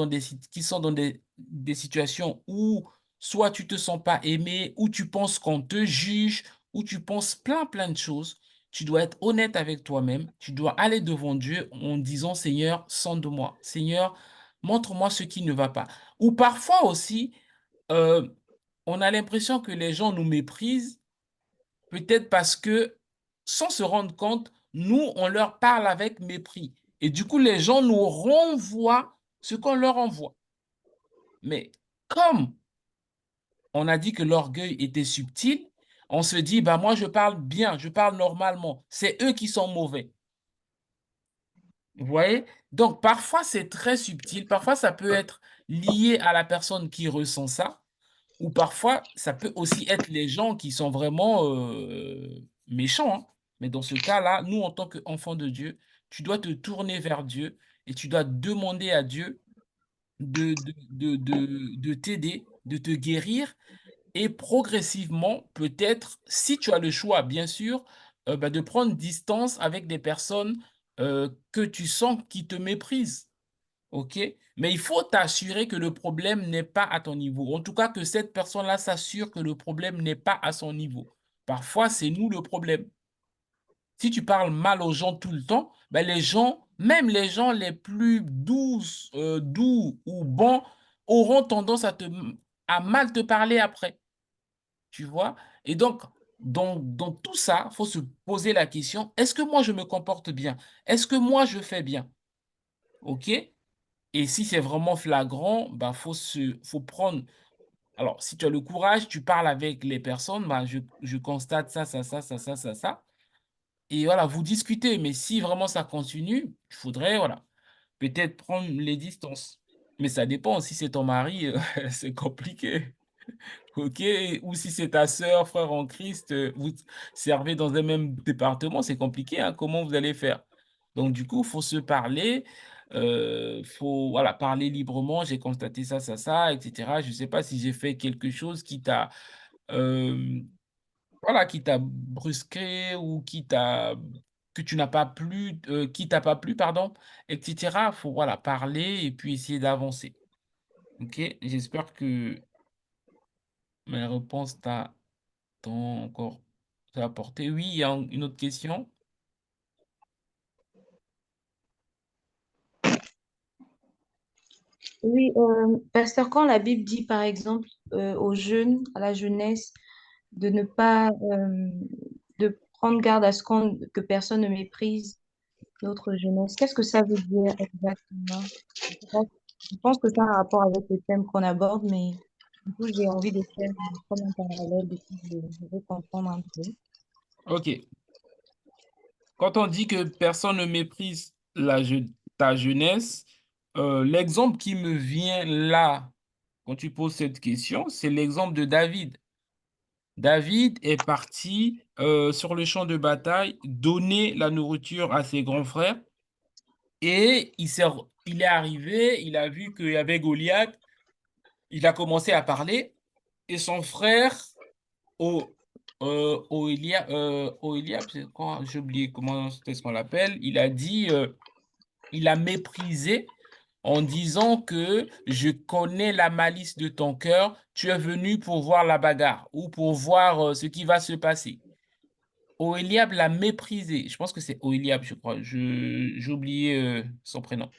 dans des situations où soit tu te sens pas aimé, ou tu penses qu'on te juge, ou tu penses plein de choses, tu dois être honnête avec toi-même. Tu dois aller devant Dieu en disant, Seigneur, sonde-moi. Seigneur, montre-moi ce qui ne va pas. Ou parfois aussi, euh, on a l'impression que les gens nous méprisent. Peut-être parce que, sans se rendre compte, nous, on leur parle avec mépris. Et du coup, les gens nous renvoient ce qu'on leur envoie. Mais comme on a dit que l'orgueil était subtil, on se dit, bah moi, je parle bien, je parle normalement. C'est eux qui sont mauvais. Vous voyez? Donc, parfois, c'est très subtil. Parfois, ça peut être lié à la personne qui ressent ça. Ou parfois, ça peut aussi être les gens qui sont vraiment méchants, hein. Mais dans ce cas-là, nous, en tant qu'enfants de Dieu, tu dois te tourner vers Dieu et tu dois demander à Dieu de t'aider, de te guérir Et progressivement, peut-être, si tu as le choix, bien sûr, de prendre distance avec des personnes que tu sens qui te méprisent. OK? Mais il faut t'assurer que le problème n'est pas à ton niveau. En tout cas, que cette personne-là s'assure que le problème n'est pas à son niveau. Parfois, c'est nous le problème. Si tu parles mal aux gens tout le temps, ben les gens, même les gens les plus doux ou bons, auront tendance à mal te parler après. Tu vois? Et donc, dans tout ça, il faut se poser la question, est-ce que moi je me comporte bien? Est-ce que moi je fais bien? OK? Et si c'est vraiment flagrant, bah, faut prendre. Alors, si tu as le courage, tu parles avec les personnes, bah, je constate ça, ça, ça, ça, ça, ça, ça. Et voilà, vous discutez. Mais si vraiment ça continue, il faudrait, voilà, peut-être prendre les distances. Mais ça dépend. Si c'est ton mari, c'est compliqué. OK? Ou si c'est ta sœur, frère en Christ, vous servez dans un même département, c'est compliqué, hein, comment vous allez faire? Donc du coup, il faut se parler, faut, voilà, parler librement: «J'ai constaté ça, ça, ça» et cetera. «Je ne sais pas si j'ai fait quelque chose qui t'a, hem, voilà, qui t'a brusqué ou que tu n'as pas plu, qui t'a pas plu, pardon» et cetera. Faut, voilà, parler et puis essayer d'avancer. OK? J'espère que mes réponses t'ont encore apporté. Oui, il y a une autre question? Oui, pasteur, quand la Bible dit, par exemple, aux jeunes, à la jeunesse, de ne pas, de prendre garde à que personne ne méprise notre jeunesse, qu'est-ce que ça veut dire exactement? Je pense je pense que ça a un rapport avec le thème qu'on aborde, mais du coup, j'ai envie de faire comme un parallèle, du coup, je veux comprendre un peu. OK. Quand on dit que personne ne méprise ta jeunesse, l'exemple qui me vient là, quand tu poses cette question, c'est l'exemple de David. David est parti, sur le champ de bataille, donner la nourriture à ses grands frères et il est arrivé, il a vu qu'il y avait Goliath, il a commencé à parler et son frère O Oholiab, c'est quoi? J'ai oublié comment est-ce qu'on l'appelle. Il a méprisé en disant que: «Je connais la malice de ton cœur, tu es venu pour voir la bagarre ou pour voir, ce qui va se passer». Oholiab l'a méprisé. Je pense que c'est Oholiab, je crois. J'ai oublié, son prénom.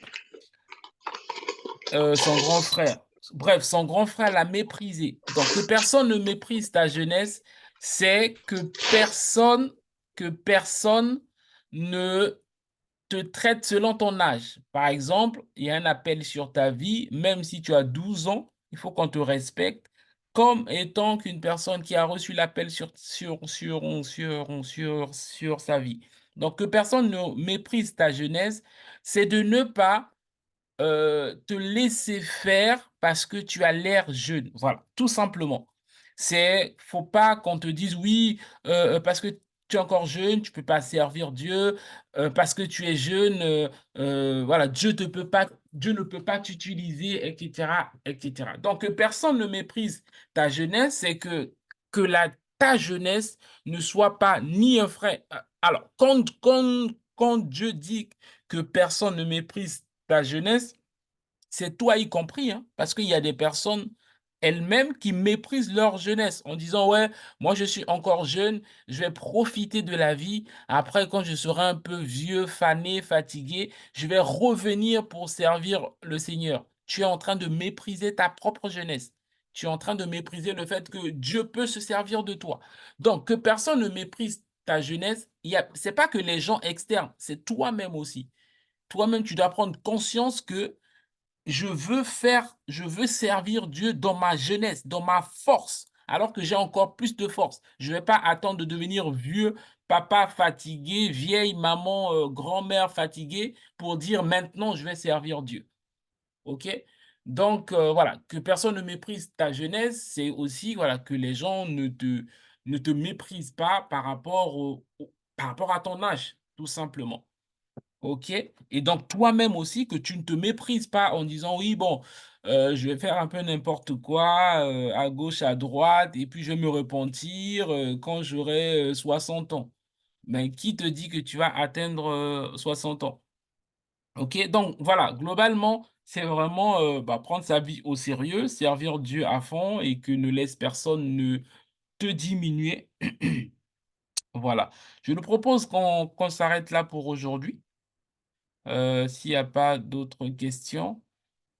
Son grand frère. Bref, son grand frère l'a méprisé. Donc que personne ne méprise ta jeunesse, c'est que personne ne te traite selon ton âge. Par exemple, il y a un appel sur ta vie, même si tu as 12 ans, il faut qu'on te respecte comme étant qu'une personne qui a reçu l'appel sur sa vie. Donc que personne ne méprise ta jeunesse, c'est de ne pas te laisser faire parce que tu as l'air jeune. Voilà, tout simplement. Faut pas qu'on te dise oui, parce que tu es encore jeune, tu peux pas servir Dieu, parce que tu es jeune, voilà, Dieu ne peut pas t'utiliser, etc., etc. Donc, que personne ne méprise ta jeunesse, c'est que ta jeunesse ne soit pas ni un frein. Alors, quand Dieu dit que personne ne méprise ta jeunesse, c'est toi y compris, hein, parce qu'il y a des personnes elles-mêmes qui méprisent leur jeunesse en disant: «Ouais, moi je suis encore jeune, je vais profiter de la vie. Après, quand je serai un peu vieux, fané, fatigué, je vais revenir pour servir le Seigneur». Tu es en train de mépriser ta propre jeunesse. Tu es en train de mépriser le fait que Dieu peut se servir de toi. Donc, que personne ne méprise ta jeunesse, c'est pas que les gens externes, c'est toi-même aussi. Toi-même, tu dois prendre conscience que je veux servir Dieu dans ma jeunesse, dans ma force, alors que j'ai encore plus de force. Je ne vais pas attendre de devenir vieux, papa fatigué, vieille maman, grand-mère fatiguée pour dire maintenant je vais servir Dieu. OK? Donc, voilà, que personne ne méprise ta jeunesse, c'est aussi, voilà, que les gens ne te méprisent pas par rapport par rapport à ton âge, tout simplement. OK? Et donc, toi-même aussi, que tu ne te méprises pas en disant, oui, bon, je vais faire un peu n'importe quoi, à gauche, à droite, et puis je vais me repentir quand j'aurai 60 ans. Mais qui te dit que tu vas atteindre 60 ans? OK? Donc, voilà, globalement, c'est vraiment prendre sa vie au sérieux, servir Dieu à fond et que ne laisse personne ne te diminuer. Voilà. Je nous propose qu'on s'arrête là pour aujourd'hui. S'il n'y a pas d'autres questions,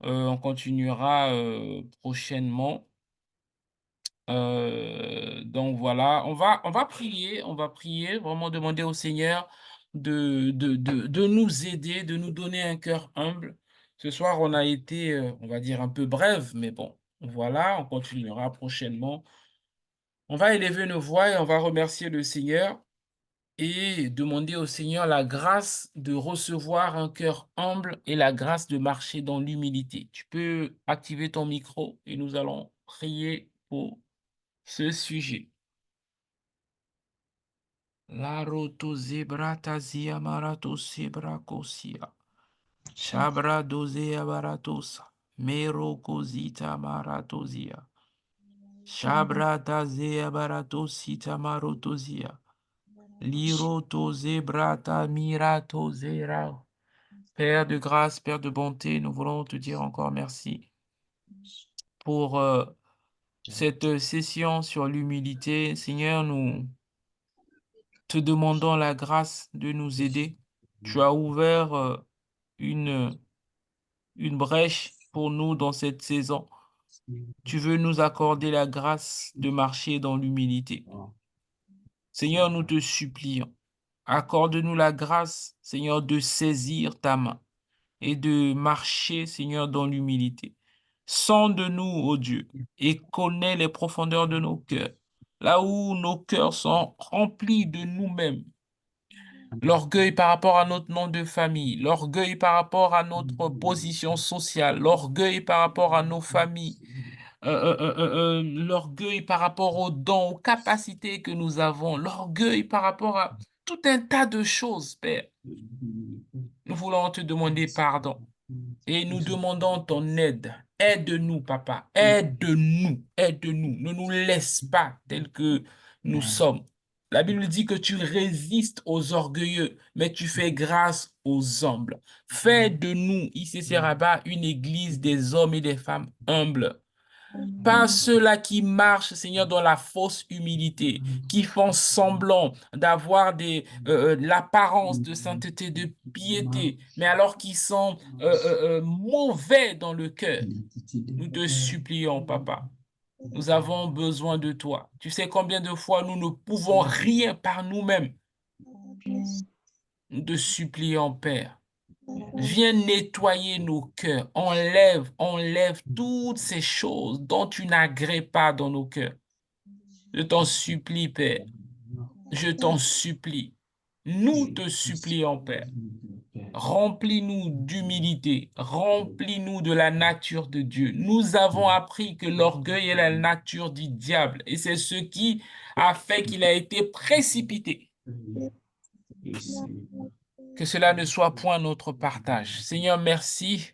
on continuera prochainement. Donc voilà, on va prier, vraiment demander au Seigneur de nous aider, de nous donner un cœur humble. Ce soir, on a été, on va dire, un peu bref, mais bon, voilà, on continuera prochainement. On va élever nos voix et on va remercier le Seigneur et demander au Seigneur la grâce de recevoir un cœur humble et la grâce de marcher dans l'humilité. Tu peux activer ton micro et nous allons prier pour ce sujet. La roto zebra tazia marato sebra kosia. Shabra dozea baratosa. Mero kozita maratozia. Shabra tazea baratosita marotozia. Liroto zebrata mirato zera. Père de grâce, Père de bonté, nous voulons te dire encore merci pour cette session sur l'humilité. Seigneur, nous te demandons la grâce de nous aider. Tu as ouvert une, une brèche pour nous dans cette saison. Tu veux nous accorder la grâce de marcher dans l'humilité. Seigneur, nous te supplions. Accorde-nous la grâce, Seigneur, de saisir ta main et de marcher, Seigneur, dans l'humilité. Sonde-nous, ô Dieu, et connais les profondeurs de nos cœurs, là où nos cœurs sont remplis de nous-mêmes. L'orgueil par rapport à notre nom de famille, l'orgueil par rapport à notre position sociale, l'orgueil par rapport à nos familles, l'orgueil par rapport aux dons, aux capacités que nous avons, l'orgueil par rapport à tout un tas de choses, Père. Nous voulons te demander pardon et nous demandons ton aide. Aide-nous, Papa, aide-nous, aide-nous. Ne nous laisse pas tels que nous sommes. La Bible dit que tu résistes aux orgueilleux, mais tu fais grâce aux humbles. Fais de nous, ici, c'est Rabat, une église des hommes et des femmes humbles. Pas ceux-là qui marchent, Seigneur, dans la fausse humilité, qui font semblant d'avoir l'apparence de sainteté, de piété, mais alors qu'ils sont mauvais dans le cœur. Nous te supplions, Papa. Nous avons besoin de toi. Tu sais combien de fois nous ne pouvons rien par nous-mêmes. Nous te supplions, Père. Viens nettoyer nos cœurs. Enlève toutes ces choses dont tu n'agrées pas dans nos cœurs. Je t'en supplie, Père. Je t'en supplie. Nous te supplions, Père. Remplis-nous d'humilité. Remplis-nous de la nature de Dieu. Nous avons appris que l'orgueil est la nature du diable. Et c'est ce qui a fait qu'il a été précipité. Que cela ne soit point notre partage. Seigneur, merci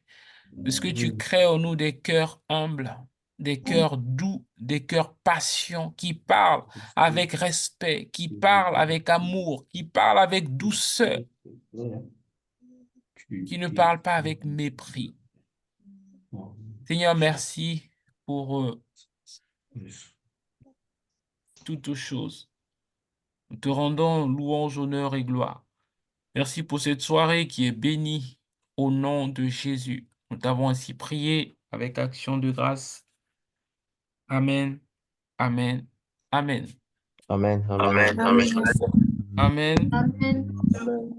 de ce que tu crées en nous des cœurs humbles, des cœurs doux, des cœurs patients, qui parlent avec respect, qui parlent avec amour, qui parlent avec douceur, qui ne parlent pas avec mépris. Seigneur, merci pour toutes choses. Nous te rendons louange, honneur et gloire. Merci pour cette soirée qui est bénie au nom de Jésus. Nous t'avons ainsi prié avec action de grâce. Amen, amen, amen. Amen, amen, Amen. amen. Amen. Amen.